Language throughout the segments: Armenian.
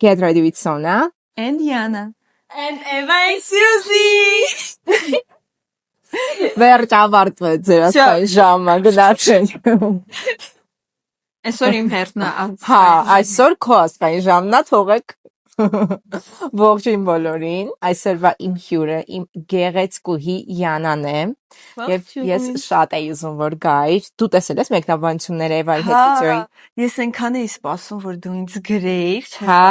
Get ready with Sona. And Yana. And Eva and Susie. Վերջ ավարտվեց ձեր ասկային ժամը, գնացենք։ Այսօր իմ հերթն է։ Հա, այսօր քո ասկային ժամն է, թողեք ողջույն բոլորին։ Այսօրվա իմ հյուրը իմ գեղեցկուհի Յանան է։ Եվ ես շատ էի ուզում որ գայր։ Դու տեսել ես մեկնաբանությունները Էվայի հետիծոյի։ Ես այնքան էի սպասում որ դու ինձ գրեիր, Հա։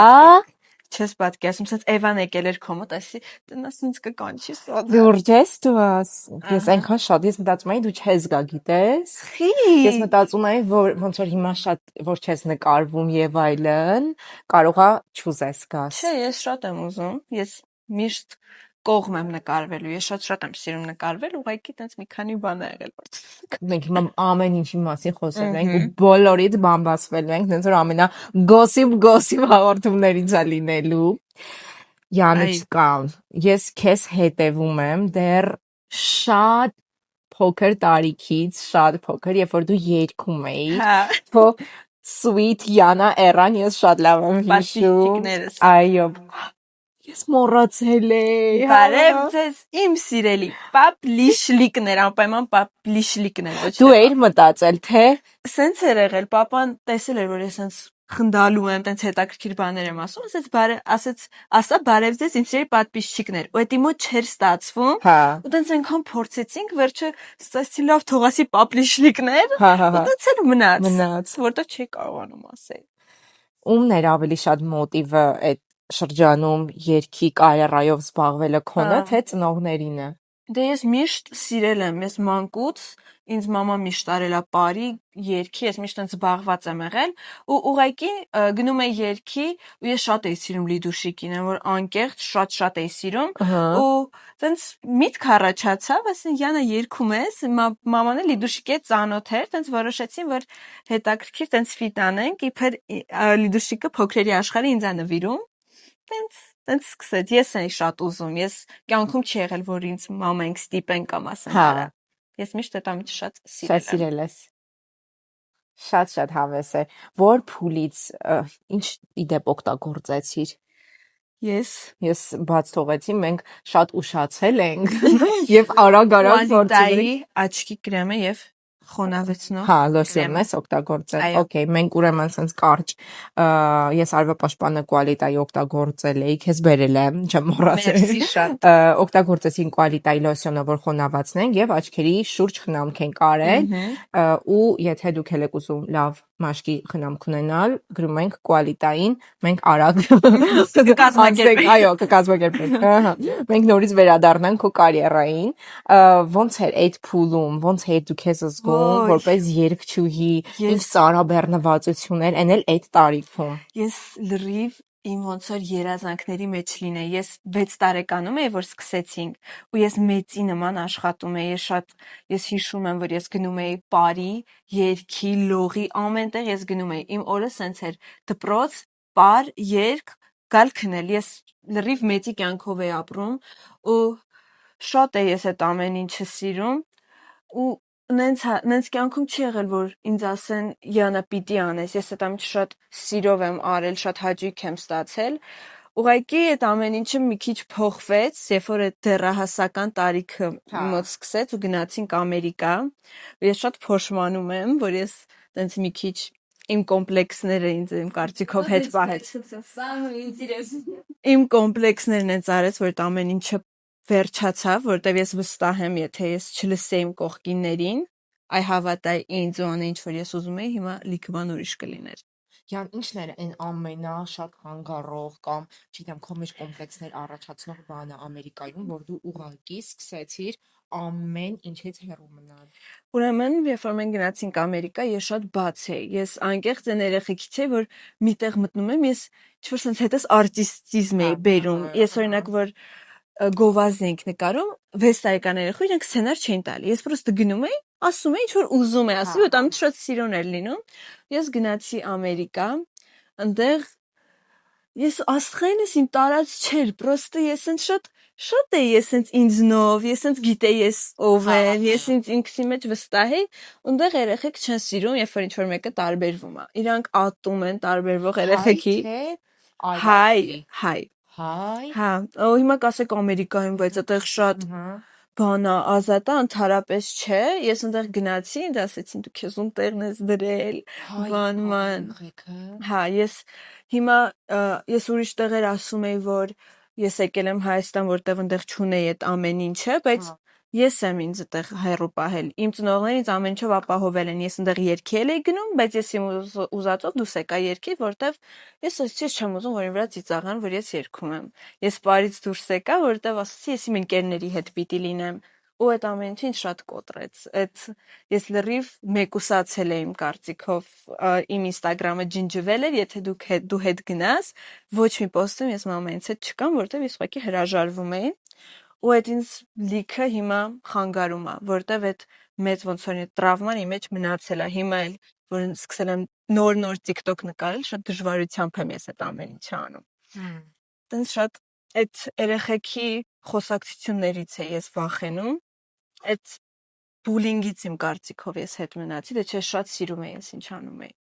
Չես պատկերացնում, ասես Էվան եկել էր քո մոտ, ասի տնաս ինձ կկանչի սա։ Լուրջ ես դու աս։ Ես այնքան շատ ես մտածում էի դու չես գա, գիտես։ Ես մտածում էի որ ոնց որ հիմա շատ որ չես նկարվում եւ այլն, կարողա չուզես գաս։ Չէ, ես շատ եմ ուզում։ Ես միշտ կողմ եմ նկարվելու։ Ես շատ եմ սիրում նկարվել, ուղղակի տենց մի քանի բան ա եղել որ։ Մենք հիմա ամեն ինչի մասին խոսել ենք ու բոլորից բամբասվելու ենք, տենց որ ամենա գոսիպ հաղորդումներից է լինելու։ Յանուչկան, ես քեզ հետևում եմ դեռ շատ փոքր տարիքից, շատ փոքր, երբ որ դու երգում էիր, քո Sweet Yana Eran, ես շատ լավ եմ հիշում։ Այո։ Ես մոռացել էի։ Բարև ձեզ, իմ սիրելի պապլիշլիկներ, անպայման պապլիշլիկներ։ Դու էիր մտածել, թե սենց էր եղել, պապան տեսել էր որ ես սենց խնդալու եմ, տենց հետաքրքիր բաներ եմ ասում, ասա բարև ձեզ իմ սիրելի պատպիսչիկներ, ու էդի մոտ չէր ստացվում, ու տենց այնքան փորձեցինք, վերջը ստացի լավ թողասի պապլիշլիկներ, ու տենց էլ մնաց, որտեղ չի կարողանում ասել։ Ումն էր ավելի շատ մոտիվը այդ շրջանում երկի կարիերայով զբաղվելը քոնը, թե ծնողներինը։ Դե ես միշտ սիրել եմ, ես մանկուց ինձ մաման միշտ արել է բարի երգի, ես միշտ այնց զբաղված եմ եղել ու ուղղակի գնում էի երգի ու ես շատ էի սիրում Լիդուշիկին, որ անկեղծ շատ էի սիրում ու տենց միտք առաջացավ, ասեն Յանա երգում ես, մաման էլ Լիդուշիկի հետ ծանոթ էր, տենց որոշեցին, որ հետաքրքիր տենց ֆիտ անենք, իբր Լիդուշիկը փոքրերի աշխարհը ինձ է նվիրում, տենց սկսեց, ես էի շատ ուզում, ես կյանքում չի եղել, որ ինձ մամայինք ստիպեն կամ ասեն արա, ես միշտ դա մի շատ սիրել եմ։ Շատ հավես է, որ փուլից ինչ իդեպ օգտագործեցիր։ Ես բաց թողեցի, մենք շատ ուշացել ենք եւ արագ գործել աչքի կրեմը եւ խոնավեցնող։ Հա, լոսյոնն ես օգտագործել։ Okay, մենք ուրեմն sense կարճ ես արվապաշտպանը կուալիտայի օգտագործել էի, քեզ բերել եմ, չեմ մոռացել։ Մերսի շատ։ Օգտագործեցին կուալիտայի լոսյոնը, որ խոնավացնենք եւ աչքերի շուրջ խնամք ենք արել, ու եթե դուք եք ուզում լավ մաշկի խնամք ունենալ, գրում ենք կուալիտային, մենք արագ կկազմակերպենք։ Այո, կկազմակերպենք։ Մենք նորից վերադառնանք քո կարիերային։ Ոնց էր այդ փուլում, ոնց էր դու քեզ զգում որպես երգչուհի, ինչ ծարաբեռնվածություն էր, այն էլ այդ տարիքում։ Ես լրիվ իմ ոնց որ երազանքների մեջ լինեի, ես 6 տարեկանում էի, որ սկսեցինք, ու ես մեծի նման աշխատում էի, ես հիշում եմ, որ ես գնում էի բարի, երգի, լողի, ամենտեղ ես գնում էի, իմ օրը սենց էր, դպրոց, պար, երգ, գալ քնել, ես լրիվ մեծի կյանքով էի ապրում, ու շատ էի ես այդ ամեն ինչը սիրում, ու նենց կյանքում չի եղել, որ ինձ ասեն Յանա պիտի անես, ես այդ ամենը շատ սիրով եմ արել, շատ հաճույք եմ ստացել, ուղղակի այդ ամեն ինչը մի քիչ փոխվեց, երբ որ այդ դեռահասական տարիքը մոտ սկսեց ու գնացինք Ամերիկա, ու ես շատ փոշմանում եմ, որ ես տենց մի քիչ իմ կոմպլեքսները ինձ իմ կարծիքով հետ պահեց։ Իմ կոմպլեքսներն են արեց, որ այդ ամեն ինչը վերջացավ, որտեվ ես վստահ եմ, եթե ես չլսեի իմ կողքիններին, այ հավատայի ինձ ու անեն ինչ որ ես ուզում էի, հիմա լիքը բան ուրիշ կլիներ։ Յան ինչն էր այն ամենա շատ խանգարող կամ, չգիտեմ, քո մեջ կոմպլեքսներ առաջացնող բանը Ամերիկայում, որ դու ուղղակի սկսեցիր ամեն ինչից հեռու մնալ։ Ուրեմն, երբ որ մենք գնացինք Ամերիկա, ես շատ բաց էի։ Ես անկեղծ այն երեխեքից էի, որ միտեղ մտնում եմ, ես ինչ-որ sense հետս արտիստիզմ էի բերում։ Ես օրինակ որ գովազդ ենք նկարում, 6 տարեկան երեխու իրենք սցենար չէին տալի։ Ես պրոստը գնում էի, ասում էի ինչ որ ուզում եմ ասի, ու դա շատ սիրուն էր լինում։ Ես գնացի Ամերիկա, այնտեղ ես աստղայինս իմ տարած չէր, պրոստը ես ինձ շատ էի, ես ինձ ինձնով, ես ինձ գիտեի ես ով եմ, ես ինձ ինքսի մեջ վստահ էի, այնտեղ երեխեք չեն սիրում, երբ որ ինչ որ մեկը տարբերվում է։ Իրանք ատում են տարբերվող երեխեքի։ հայ Հայ։ հա հիմա կասեք Ամերիկայում բայց այդտեղ շատ բանա ազատա ընդհանրապես չէ ես այնտեղ գնացի ինձ ասեցին դու քեզ տեղն ես դրել բանման հա ես հիմա ես ուրիշ տեղեր ասում եի որ ես եկել եմ Հայաստան որտեղ այնտեղ չունեի այդ ամեն ինչը բայց ես եմ ինձ այդտեղ հեռու պահել իմ ծնողներն ինձ ամեն ինչով ապահովել են ես այնտեղ երգել էի գնում բայց ես իմ ուզածով դուրս եկա երգի որտեղ ես ասեցի չեմ ուզում որ ինձ վրա ծիծաղան որ ես երգում եմ ես բարից դուրս եկա որտեղ ասեցի ես իմ ընկերների հետ պիտի լինեմ ու այդ ամեն ինչը ինձ շատ կոտրեց այդ ես լրիվ մեկուսացել եմ կարծիքով իմ Instagram-ը ջնջվել էր եթե դու հետ գնաս ոչ մի post-ում ես մամայից հետ չկամ որտեղ ես ուղղակի հրաժարվում էի ու այդ ինձ լիքը հիմա խանգարում է որտեղ այդ մեծ ոնց որ տրավման իմ մեջ մնացել է հիմա էլ որ սկսել եմ նոր TikTok նկարել շատ դժվարությամբ եմ ես այդ ամեն ինչը անում տենց շատ այդ երեխեքի խոսակցություններից է ես վախենում այդ բուլինգից իմ կարծիքով ես հետ մնացի դե չէ շատ սիրում եմ ես ինչ անում եմ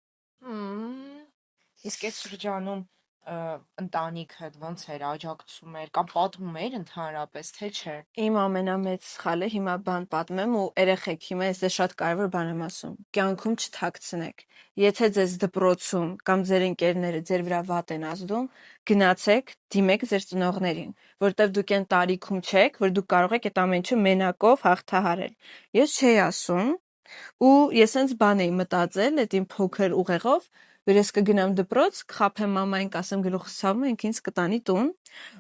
Իսկ այդ շրջանում ընտանիքդ ոնց էր աջակցում էր կամ պատմում էր ընդհանրապես թե չէ իմ ամենամեծ սխալը հիմա բան պատմեմ ու երեխեք հիմա ես շատ կարևոր բան եմ ասում կյանքում չթաքցնեք եթե ձեզ դպրոցում կամ ձեր ընկերները ձեր վրա վատ են ազդում գնացեք դիմեք ձեր ծնողներին որտեվ դուք այն տարիքում չեք որ դուք կարող եք այդ ամեն ինչը մենակով հաղթահարել ես չէի ասում ու ես հենց բան էի մտածել այդ իմ փոքր ուղեղով որ ես կգնամ դպրոց, կխաբեմ մամային, կասեմ գլուխս ցավում ենք ինձ կտանի տուն,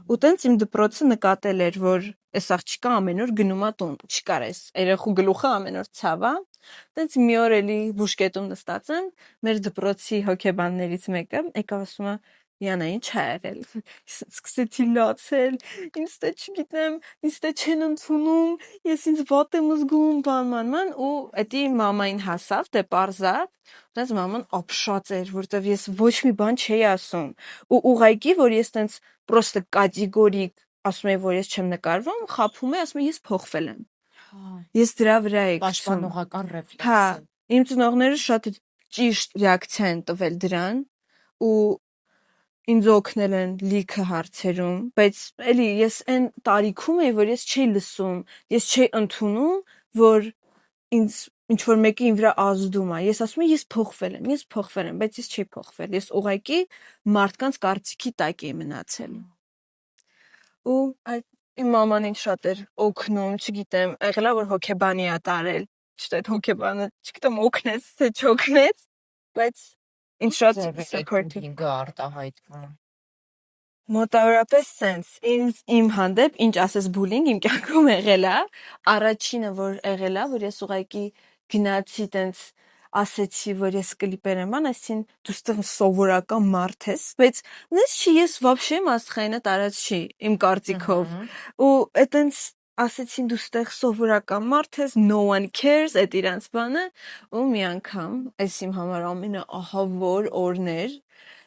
ու տենց իմ դպրոցը նկատել էր, որ այս աղջիկը ամեն օր գնում է տուն, չկար էս երեխու գլուխը ամեն օր ցավա, տենց մի օր էլի բուժկետում նստած եմ, մեր դպրոցի հոգեբաններից մեկը եկավ ասում է Յանա ինչ ա եղել, սկսեցի լացել, ինձ դե չգիտեմ, ինձ դե չեն ընդունում, ես ինձ վատ եմ զգում, բան, ու էդի մամային հասավ, դե պարզա, տենց մաման ապշած էր, որտեվ ես ոչ մի բան չէի ասում, ու ուղղակի, որ ես տենց պրոստը կատեգորիկ ասում եմ, որ ես չեմ նկարվում, խաբում է, ասում եմ, ես փոխվել եմ, ես դրա վրա եի պաշտպանողական ռեֆլեքս հա, իմ ծնողները շատ ճիշտ ռեակցիա են տվել դրան, ու ինձ օգնել են լիքը հարցերում, բայց էլի ես այն տարիքում էի, որ ես չէի լսում, ես չէի ընդունում, որ ինձ ինչ որ մեկը իմ վրա ազդում է։ Ես ասում եմ, ես փոխվել եմ, բայց ես չէի փոխվել։ Ես ուղղակի մարդկանց կարծիքի տակ էի մնացել։ Ու այդ իմ մաման ինձ շատ էր օգնում, չգիտեմ, եղելա որ հոգեբանի է տարել, ճիշտ այդ հոգեբանը, չգիտեմ, օգնեց, թե չօգնեց, բայց ինձ շատ supportive արտահայտվում մոտավորապես sense իմ հանդեպ ինչ ասես բուլինգ իմ կյանքում եղել է առաջինը որ եղել է որ ես ուղղակի գնացի տենց ասեցի որ ես կլիպեր եմ ան այսին դու ստեղ սովորական մարդ ես բայց նես չի ես вообще մաստխայինը տարած չի իմ կարծիքով ու այտենց ասեցին դու ստեղ սովորական մարդ ես no one cares այդ իրանց բանը ու մի անգամ այս իմ համար ամենաահավոր օրներ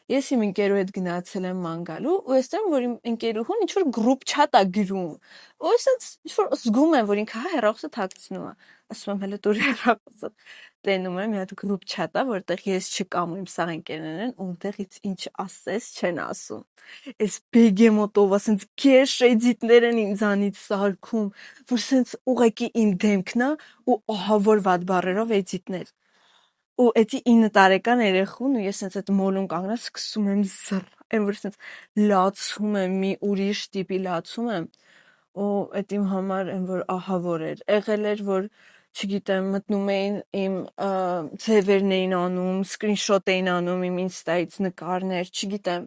ես իմ ընկերու հետ գնացել եմ ման գալու ու այստեղ որ իմ ընկերուհուն ինչ որ գրուպ չաթ է գրում ու այսպես ինչ որ զգում եմ որ ինքը հեռախոսը թաքցնում է ասում եմ հələ դուր հեռախոսը տենում եմ մի հատ գրուպ չաթ է որտեղ ես չկամ ու իմ սաղ ընկերներն են ու այնտեղից ինչ ասես չեն ասում այս բեգեմոտով ասենց քեշ էդիտներ են ինձանից սարքում որ սենց ուղղակի իմ դեմքն է ու ահավոր վատ բառերով էդիտներ ու էդի 9 տարեկան երեխուն ու ես այդ մոլում կանգնած սկսում եմ զռ որ սենց լացում եմ մի ուրիշ տիպի լացում եմ ու այդ իմ համար այն որ ահավոր էր եղել էր որ չգիտեմ մտնում էին իմ ձևերն էին անում սկրինշոտ էին անում իմ ինստայից նկարներ չգիտեմ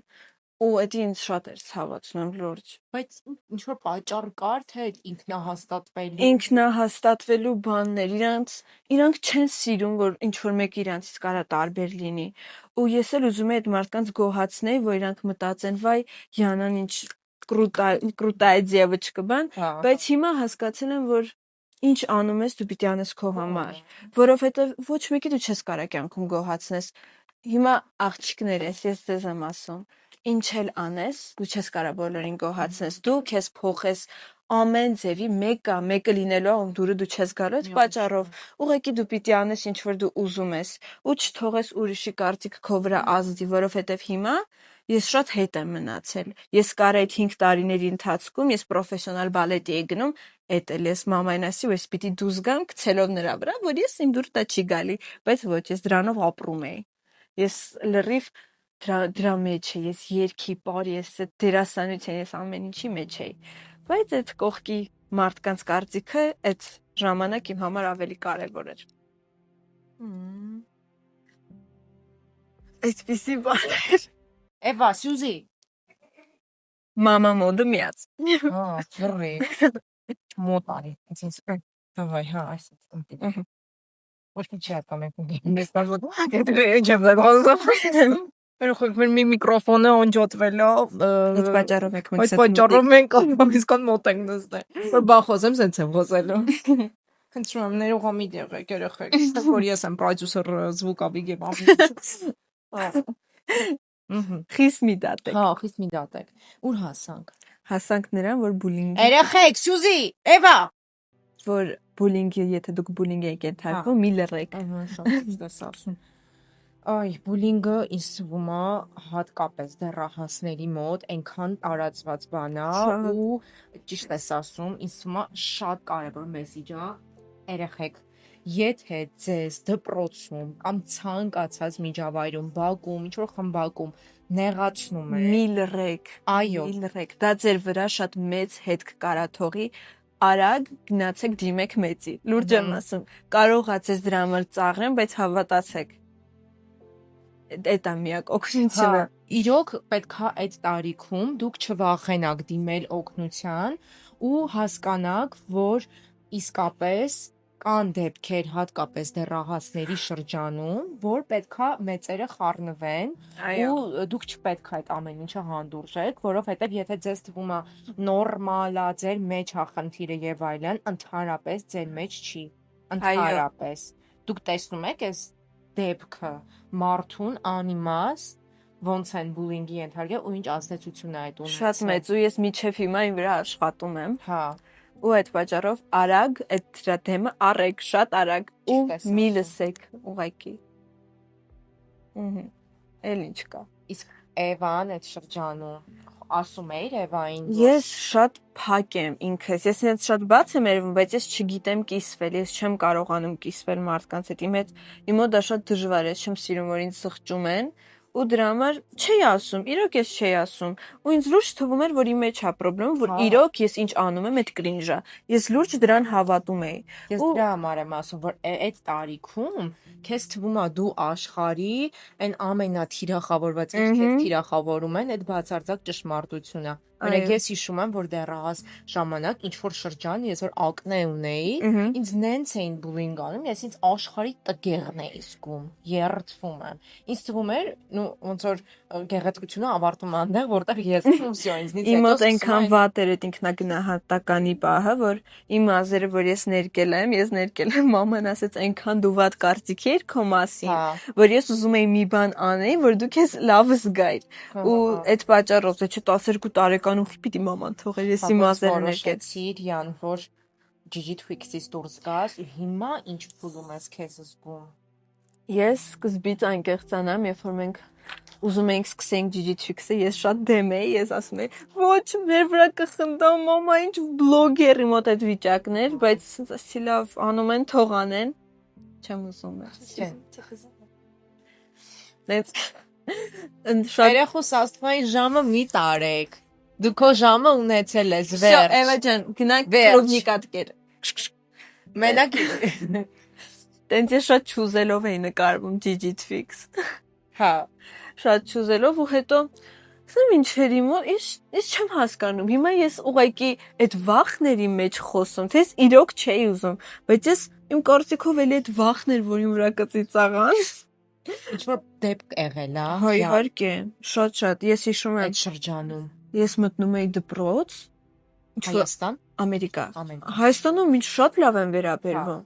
ու էդի ինձ շատ էր ցավացնում լուրջ բայց ինչ որ պատճառ կար թե ինքնահաստատվելու բաններ իրանք չեն սիրում որ ինչ որ մեկը իրանցից կարա տարբեր լինի ու ես էլ ուզում եմ այդ մարդկանց գոհացնել որ իրանք մտածեն վայ Յանան ինչ կրուտայ девочка բան բայց հիմա հասկացել եմ որ ինչ անում ես դու պիտի անես քո համար որովհետև ոչ մեկի դու չես կարա կյանքում գոհացնես հիմա աղջիկներ ես ձեզ եմ ասում ինչ էլ անես դու չես կարա բոլորին գոհացնես դու քեզ փոխես ամեն ձևի մեկը լինելու ում դուրը դու չես գալու այդ պատճառով ուղղակի դու պիտի անես ինչ որ դու ուզում ես ու չթողես ուրիշի կարծիքը քո վրա ազդի որովհետև հիմա ես շատ հետ եմ մնացել։ Ես կար այդ 5 տարիների ընթացքում ես պրոֆեսիոնալ բալետի էի գնում, էդ էլ ես մամային ասի, ու ես պիտի դուրս գամ գցելով նրա վրա, որ ես իմ դուրս չի գալի, բայց ոչ, ես դրանով ապրում էի։ Ես լրիվ դրա մեջ էի, ես երգի պար, ես այդ դերասանության, ես ամեն ինչի մեջ էի։ Բայց այդ կողքի մարդկանց կարծիքը այդ ժամանակ իմ համար ավելի կարևոր էր։ Այդպիսի բաներ։ Էվա, Սյուզի։ Մամա մոդը միած։ Հա, ծրի։ Մոտարի, ինձ давай, հա, այսպես։ Ոչ մի չի ատկամ եք ունի։ Ես բարձր եմ դարձել։ Երբ մի միկրոֆոնը անջատվելով, Այդ պատճառով եք մենք այդ պատճառով մենք իսկան մոտ ենք նստել։ Որ բա խոսեմ, սենց եմ խոսելու։ Խնդրում եմ ներողամի եղեք երեխեք, որ ես եմ պրոդյուսեր звуковի եւ Խիստ մի դատեք։ Հա, խիստ մի դատեք։ Ուր հասանք։ Հասանք նրան, որ բուլինգ Երեխեք, Սյուզի, Էվա։ որ բուլինգը, եթե դուք բուլինգ եք ենթարկվում, մի լռեք։ Ահա, շատ դասարսուն։ Այ, բուլինգը ինձ թվում է հատկապես դեռահասների մոտ այնքան տարածված բան է ու ճիշտ ես ասում, ինձ թվում է շատ կարևոր մեսեջ է երեխեք, եթե ձեզ դպրոցում կամ ցանկացած միջավայրում, բակում, ինչ որ խմբակում նեղացնում է, Մի լռեք։ այո, Մի լռեք։ Դա ձեր վրա շատ մեծ հետ կկարա թողի։ Արագ գնացեք դիմեք մեծի։ Լուրջ եմ ասում։ Կարող է ձեզ դրա համար ծաղրեն, բայց հավատացեք։ Դա միակ օգնությունը։ իրոք պետքա այդ տարիքում դուք չվախենաք դիմել օգնության ու հասկանաք, որ իսկապես կան դեպքեր հատկապես դեռահասների շրջանում, որ պետքա մեծերը խառնվեն ու դուք չպետք է այդ ամեն ինչը հանդուրժեք, որովհետև եթե ձեզ թվում է նորմալ է, ձեր մեջ է խնդիրը եւ այլն, ընդհանրապես ձեր մեջ չի։ Ընդհանրապես։ Դուք տեսնում եք այս դեպքը մարդուն անիմաստ ոնց են բուլինգի ենթարկել ու ինչ ազդեցություն է այդ ունեցել։ Շատ մեծ ու ես միջև հիմա իմ վրա աշխատում եմ։ Հա, Ու այդ պատճառով արագ այդ դրա դեմը առեք, շատ արագ ու մի լսեք ուղակի։ Էլ ինչ կա։ իսկ Էվան այդ շրջանում ասում էր Էվային, Ես շատ փակ եմ ինքս։ Ես ինձ շատ բաց եմ երևում, բայց ես չգիտեմ կիսվել, ես չեմ կարողանում կիսվել մարդկանց հետ։ Իմ մոտ դա շատ դժվար է, ես չեմ սիրում, որ ինձ սղճում են։ Ու դրա համար չի ասում, իրոք ես չի ասում։ Ու ինձ լուրջ թվում էր, որ իմ մեջ է խնդրեմ, որ իրոք ես ինչ անում եմ, այդ կրինժ է։ Ես լուրջ դրան հավատում էի։ ես դրա համար եմ ասում, որ այդ տարիքում քեզ թվում է դու աշխարհի այն ամենաթիրախավորված քեզ թիրախավորում են, այդ բացարձակ ճշմարտություն է։ Օրինակ ես հիշում եմ, որ դեռահաս ժամանակ ինչ որ շրջան, ես որ ակնե ունեի, ինձ նենց էին բուլինգ անում, ես ինձ աշխարհի տգեղն էի զգում, երդվում եմ։ Ինձ թվում էր, ոնց որ գեղեցկությունը ավարտում այնտեղ, որտեղ ես վсё ինձնից Իմ մոտ այնքան վատ էր այդ ինքնագնահատականի պահը, որ իմ ազերը, որ ես ներկել եմ, մաման ասեց այնքան դու վատ կարծիք էիր քո մասին, որ ես ուզում էի մի բան անեի, որ դու քեզ լավ զգայր։ Ու այդ պատճառով, թե չէ 12 տարեկանում պիտի մաման թողեր, ես իմ ազերը ներկեցի, Յան, որ Gigi Twix-ից դուրս գաս ու հիմա ինչ փուլում ես քեզ զգում։ Ես սկզբից անկեղծանամ, երբ որ մենք ուզում էինք սկսենք Gigi Twix-ը, ես շատ դեմ էի, ես ասում էի, ոչ, մեր վրա կխնդա, մամա, ինչ բլոգերի մոտ այդ վիճակներ, բայց ասի լավ, անում են, թող անեն։ Չեմ ուզում եմ։ Դենց շատ Երախոս աստվայի ժամը մի տարեք։ Դու քո ժամը ունեցել ես, Всё, Էվա ջան, գնանք պրոբնիկատ կեր։ Մենակ Տենց ես շատ չուզելով էի նկարվում Gigi Twix։ հա, Շատ չուզելով ու հետո ասեմ ինչերի մոտ, ես չեմ հասկանում։ Հիմա ես ուղղակի այդ վախների մեջ խոսում, թե ես իրոք չէի ուզում, բայց ես իմ կարծիքով էլի այդ վախներ, որ իմ վրա կծիծաղան։ ինչ որ դեպք եղել է։ Հա, իհարկե, շատ։ Ես հիշում եմ, այդ շրջանում։ ես մտնում էի դպրոց, Հայաստան, Ամերիկա։ Ամերիկա։ Հայաստանում ինձ շատ լավ են վերաբերվում։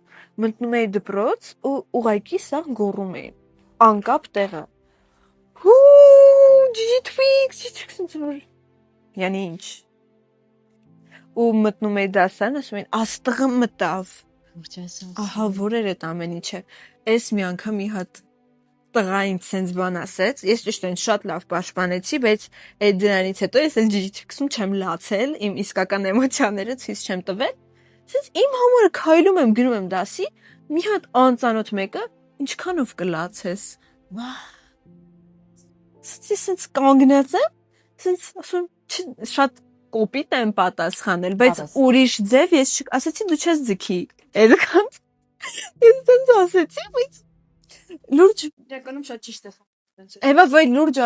Մտնում էի դպրոց ու ուղղակի սա գոռում էի։ Անկապ տեղը։ Gigi Twix, Յանի ինչ։ Ու մտնում էի դասան, ասում էին, աստղը մտավ։ Ահա որ էր այդ ամեն ինչը։ Էս մի անգամ մի հատ տղային sense բան ասեց, ես ճիշտ են շատ լավ պաշտպանեցի, բայց այդ դրանից հետո ես էլ ջիջիքսում չեմ լացել, իմ իսկական էմոցիաները ցույց չեմ տվել։ Սենց իմ համար քայլում եմ, գնում եմ դասի, մի հատ անծանոթ մեկը ինչքանով կլացես։ Սենց կանգնած եմ, սենց ասում շատ կոպիտ եմ պատասխանել, բայց ուրիշ ձև ես ասացի դու չես ձգի։ Այդքան ես սենց ասեցի, բայց լուրջ իրականում շատ ճիշտ է։ Էվա վայ լուրջ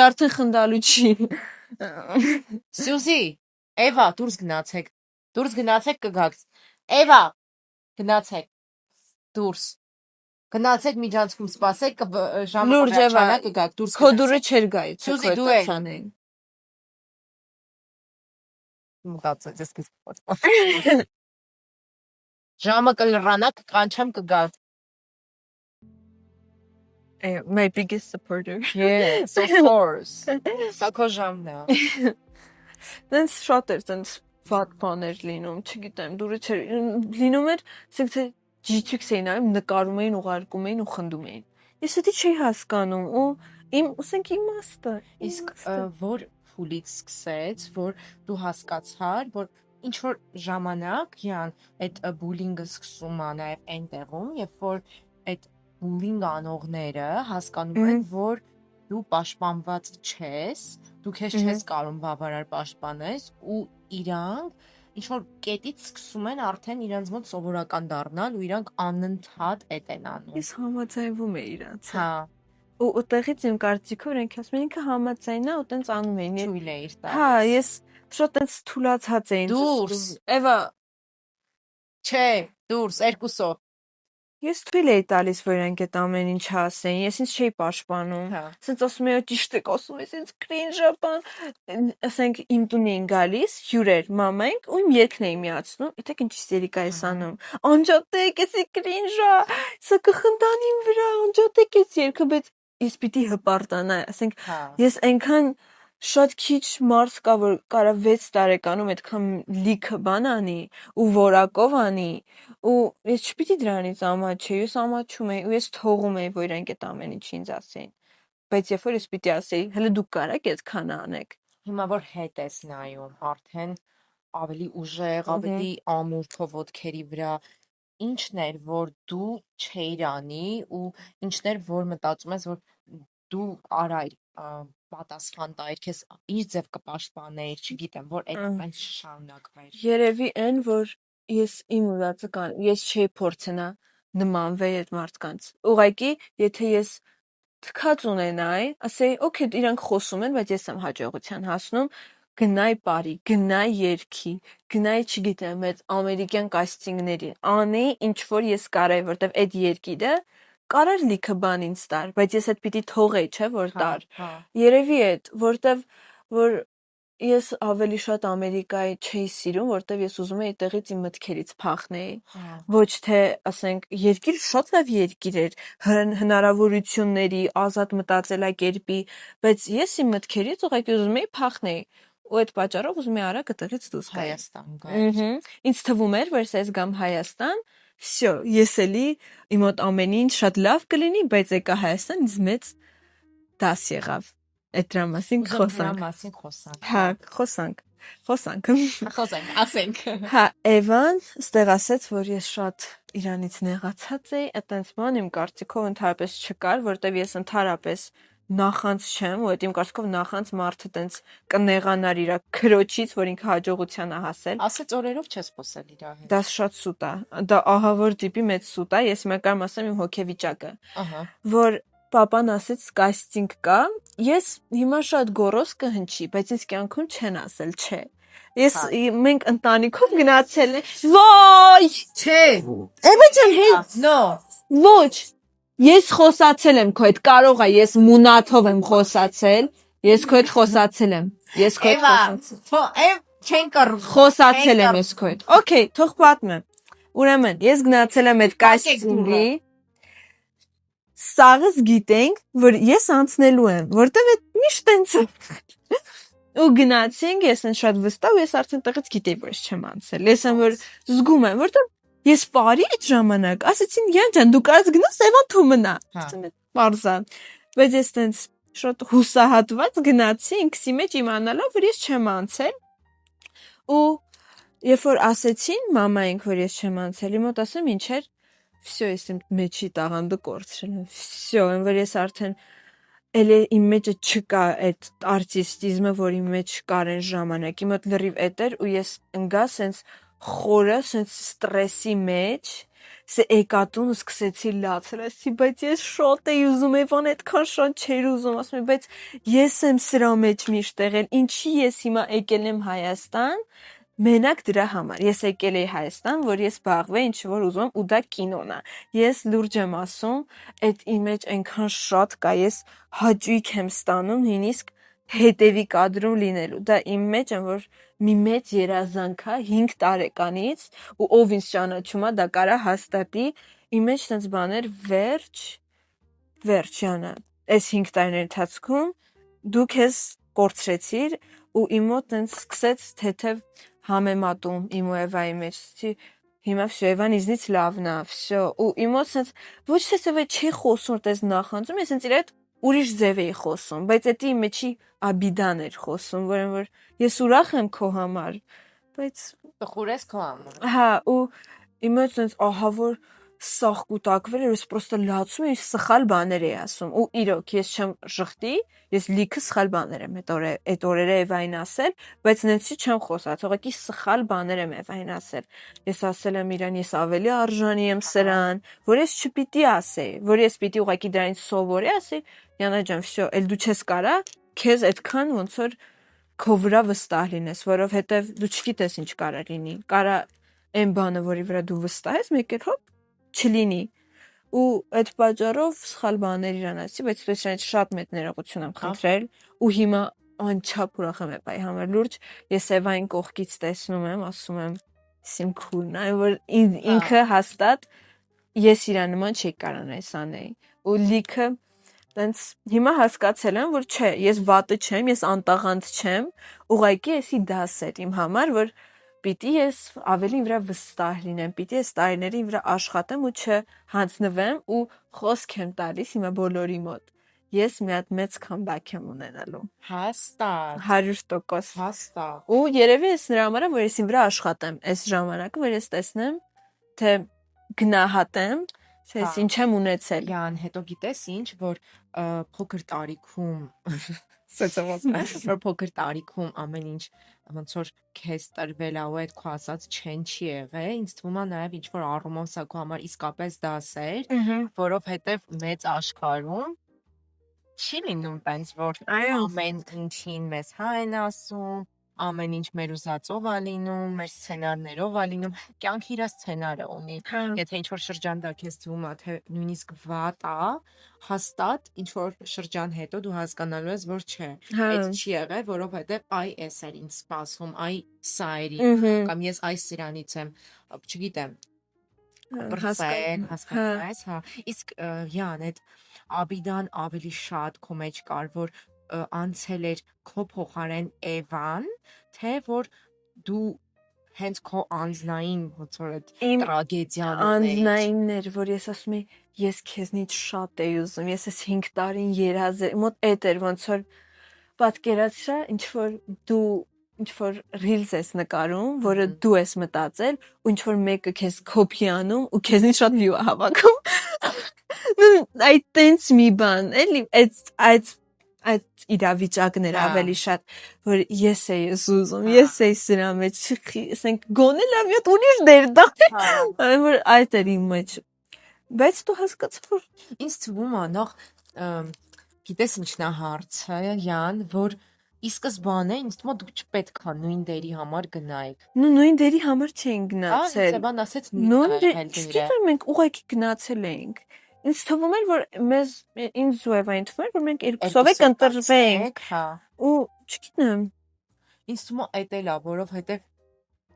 արդեն խնդալու չի։ Սյուզի, Էվա, դուրս գնացեք կգաք։ Էվա, գնացեք, դուրս, գնացեք միջանցքում սպասեք, ժամը կվերջանա կգաք, դուրս Քո դուրը չեր գայի, Սյուզի, դու ես։ Մտածեց, ես կիսպոտ։ Ժամը կլրանա կկանչեմ կգաք։ My biggest supporter. Yes, of course. Սա քո ժամն է։ Դենց շատ էր, դենց վատ բաներ լինում, չգիտեմ, դուրը չէր լինում էր, ասենք թե ջիջիքս էին այում, նկարում էին, ուղարկում էին ու խնդում էին։ Ես դա չի հասկանում ու իմ, ասենք իմաստը, իսկ որ փուլից սկսեց, որ դու հասկացար, որ ինչ որ ժամանակ յան այդ բուլինգը սկսում է նաև այնտեղում, երբ որ այդ բուլինգ անողները հասկանում են, որ դու պաշտպանված չես, դու քեզ չես կարող բավարար պաշտպանես ու իրանք ինչ որ կետից սկսում են արդեն իրանց մոտ սովորական դառնալ ու իրանք անընդհատ էդ են անում։ Ես համաձայնվում եմ իրանց։ Հա։ Ու ուտեղից իմ կարծիքով իրենք ասում են ինքը համաձայն է ու տենց անում էին։ Թույլ է իր տալիս։ Հա, ես շատ տենց թուլացած էին։ Դուրս։ Էվա, չէ, դուրս, երկուսով։ Ես թույլ էի տալիս, որ իրենք այդ ամեն ինչ ասեին, ես ինձ չէի պաշտպանում։ Սենց ասում եմ, ճիշտ եք ասում, ես ինձ կրինժ բան, ասենք իմ տուն էին գալիս, հյուրեր, մամայինք, ու իմ երգն էի միացնում, իտեք ինչ հիստերիկա ես անում։ Անջատեք, էսի կրինժ է, սա կխնդան իմ վրա, անջատեք էս երգը, բայց ես պիտի հպարտանա, ասենք ես այնքան շատ քիչ մարդ կա, որ կարա 6 տարեկանում այդքան լիքը բան անի ու որակով անի ու ես չպիտի դրանից ամաչեի, ես ամաչում էի ու ես թողում էի, որ իրենք այդ ամեն ինչ ինձ ասեին։ Բայց երբ որ ես պիտի ասեի, հələ դուք կարաք այդքան անեք։ Հիմա որ հետ ես նայում, արդեն ավելի ուժեղ, ավելի ամուր քո ոտքերի վրա, ինչն էր, որ դու չէիր անի ու ինչն էր, որ մտածում ես, որ դու արայր պատասխան տայր, քեզ իր ձև կպաշտպանեիր, չգիտեմ, որ այդ շարունակվեր։ Երևի այն, որ ես իմ ուզածը ես չէի փորձենա նմանվել այդ մարդկանց։ Ուղղակի, եթե ես թքած ունենայի, ասեի, օքեյ, իրանք խոսում են, բայց ես եմ հաջողության հասնում, գնայի բարի, գնայի երգի, գնայի, չգիտեմ, այդ ամերիկյան կաստինգների, անեի ինչ որ ես կարայի, որտեվ այդ երգիդը կարար լիքը բան ինձ տար, բայց ես այդ պիտի թողեի, չէ, որ տար։ Երևի այդ, որտեվ որ ես ավելի շատ Ամերիկայի չէի սիրում, որտեվ ես ուզում էի այդտեղից իմ մտքերից փախնեի։ Ոչ թե, ասենք, երկիր շատ լավ երկիր էր, հնարավորությունների, ազատ մտածելակերպի, բայց ես իմ մտքերից ուղղակի ուզում էի փախնեի։ Ու այդ պատճառով ուզում էի արագ այդտեղից դուրս գալ։ Հայաստան գալ։ Ինձ թվում էր, որ ես գամ Հայաստան, всё, ես էլի իմ մոտ ամեն ինչ շատ լավ կլինի, բայց եկա Հայաստան, ինձ մեծ դաս եղավ։ Այդ դրա մասին խոսանք։ Հա, խոսանք։ Ասենք։ Հա, Էվան ստեղ ասեց, որ ես շատ իրանից նեղացած էի, այտենց բան իմ կարծիքով ընդհանրապես չկար, որտեվ ես ընդհանրապես նախանց չեմ, ու այդ իմ կարծիքով նախանց մարդը տենց կնեղանար իր քրոջից, որ ինքը հաջողության է հասել։ Ասեց օրերով չես խոսել իր հետ։ Դա շատ սուտ է։ Դա ահավոր տիպի մեծ սուտ է, ես մեկ անգամ ասեմ իմ հոգեվիճակը։ Որ պապան ասեց կաստինգ կա, ես հիմա շատ գոռոզ կհնչի, բայց ինձ կյանքում չեն ասել, չէ։ Ես մենք ընտանիքով գնացել ենք։ Ոայ, չէ։ Էվա ջան, No։ Ոչ։ Ես խոսացել եմ քո հետ, կարող է ես մունաթով եմ խոսացել, ես քո հետ խոսացել եմ։ Ես քո հետ խոսացել։ Չեն կռում։ Խոսացել եմ ես քո հետ։ Okay, թող պատմեմ։ Ուրեմն, ես գնացել եմ այդ կաստինգի։ Սաղս գիտենք, որ ես անցնելու եմ, որտեվ այդ միշտ տենց է։ Ու գնացինք, ես այն շատ վստահ ու ես արդեն տեղից գիտեի, որ ես չեմ անցել։ Ես եմ որ զգում եմ, որտեվ Ես բարի այդ ժամանակ ասեցին Յան ջան դու կարաս գնաս Էվան թու մնա բարձա բայց ես տենց շոտ հուսահատված գնացի ինքսի մեջ իմանալով որ ես չեմ անցել ու երբ որ ասեցին մամային որ ես չեմ անցել մոտ ասեմ ինչ էր всё ես իմ մեջի տաղանդը կորցրել եմ всё որ ես արդեն էլ իմ մեջը չկա այդ արտիստիզմը որ իմ մեջ կար այն ժամանակի մոտ լրիվ էդ էր ու ես ընկա սենց խորը սենց ստրեսի մեջ սե եկատուն ու սկսեցի լացել ասի բայց ես շոտ էի ուզում Էվան այդքան շատ չէր ուզում ասում եմ բայց ես եմ սրա մեջ միշտ եղել ինչի ես հիմա եկել եմ Հայաստան մենակ դրա համար ես եկել էի Հայաստան որ ես զբաղվեի ինչ որ ուզում եմ ու դա կինոն է ես լուրջ եմ ասում այդ իմ մեջ այնքան շատ կա ես հաճույք եմ ստանում նույնիսկ հետևի կադրում լինելու դա իմ մեջ եմ որ մի մեծ երազանք է 5 տարեկանից ու ով ինձ ճանաչում է դա կարա հաստատի իմ մեջ տենց բաներ վերջ յանա այս 5 տարիների ընթացքում դու քեզ կորցրեցիր ու իմ մոտ տենց սկսեց թեթև համեմատում իմ ու Էվայի մեջ հիմա всё Էվան իզնից լավն է всё ու իմ մոտ սենց ոչ թե սև չի խոսում տես նախանձում ես սենց իր այդ ուրիշ ձև էի խոսում բայց դա իմ մեջի աբիդան էր խոսում որ ես ուրախ եմ քո համար բայց տխուր ես քո համար հա ու իմ մեջ սենց ահա որ սախ կուտակվել էր ես պրոստը լացում եմ սխալ բաներ էի ասում ու իրոք ես չեմ շղթի ես լիքը սխալ բաներ եմ այդ օրերը Էվային ասել բայց նենցի չեմ խոսած ուղղակի սխալ բաներ եմ Էվային ասել ես ասել եմ իրան ես ավելի արժանի եմ սրան որ ես չպիտի ասեի որ ես պիտի ուղղակի դրանից սովորի ասի Յանա ջան всё էլ դու չես կարա քեզ այդքան ոնց որ քո վրա վստահ լինես որովհետև դու չգիտես ինչ կարա լինի կարա այն բանը որի վրա դու վստահ ես մեկ էլ հոп չլինի ու այդ պատճառով սխալ բաներ իրան ասի բայց դու դրանից շատ մեծ ներողություն եմ խնդրել ու հիմա անչափ ուրախ եմ Էվայի համար լուրջ ես Էվային կողքից տեսնում եմ ասում եմ իմ քուրն այն որ ինքը հաստատ ես իրան նման չի կարանայս անեի ու լիքը տենց հիմա հասկացել եմ որ չէ ես վատը չեմ ես անտաղանդ չեմ ուղղակի էսի դաս էր իմ համար որ պիտի ես ավելի վրա վստահ լինեմ պիտի ես տարիների վրա աշխատեմ ու չհանձնվեմ ու խոսք եմ տալիս հիմա բոլորի մոտ ես մի հատ մեծ comeback եմ ունենալու հաստատ 100% հաստատ ու երևի ես նրա համար որ ես իմ վրա աշխատեմ այս ժամանակը որ ես տեսնեմ թե գնահատեմ թե ես ինչ եմ ունեցել Յան հետո գիտես ինչ որ փոքր տարիքում որ փոքր տարիքում ամեն ինչ ոնց որ քեզ տրվել է ու այդ քո ասած չեն չի եղել ինձ թվում է նաև ինչ որ առումով սա քո համար իսկապես դաս էր որովհետև մեծ աշխարհում չի լինում տենց որ ամեն ինչին մեզ հա են ասում ամեն ինչ մեր ուզածով է լինում, մեր սցենարներով է լինում, կյանքը իր սցենարը ունի։ Եթե ինչ-որ շրջան դա քեզ թվում է, թե նույնիսկ վատ է, հաստատ ինչ-որ շրջան հետո դու հասկանալու ես, որ չէ, այդ չի եղել, որովհետև այ էս էր ինձ սպասվում, այ սա էր, կամ ես այս սրանից եմ, չգիտեմ, հասկանում, հա։ Իսկ Յան, այդ աբիդան ավելի շատ քո մեջ կար, որ անցել էր քո փոխարեն Էվան, թե որ դու հենց քո անձնային ոնց որ այդ տրագեդիան անձնայինն էր, որ ես ասում եի, ես քեզնից շատ էի ուզում, ես այս 5 տարին երազել, մոտ էդ էր ոնց որ պատկերացրա, ինչ որ դու ինչ որ reels ես նկարում, որը դու ես մտածել, ու ինչ որ մեկը քեզ copy անում ու քեզնից շատ view է հավաքում։ Այդ տենց մի բան, էլի, այդ իրավիճակներ ավելի շատ, որ ես էի ուզում, ես էի սրա մեջ, ասենք գոնե լավ մի հատ ուրիշ դեր դա, որ այդ էր իմ մեջ, բայց դու հասկացա, որ ինձ թվում է նախ, գիտես ինչն է հարցը, Յան, որ ի սկզբանե ինձ թվում է դուք չպետք է նույն դերի համար գնայիք։ Նույն դերի համար չէին գնացել։ Սևան ասեց նույն դերի, մենք ուղղակի գնացել էինք։ Ինձ թվում էր, որ ինձ ու Էվային թվում էր, որ մենք երկուսով ենք ընտրվենք։ Ու չգիտեմ։ Ինձ թվում է էդ էլ է, որովհետև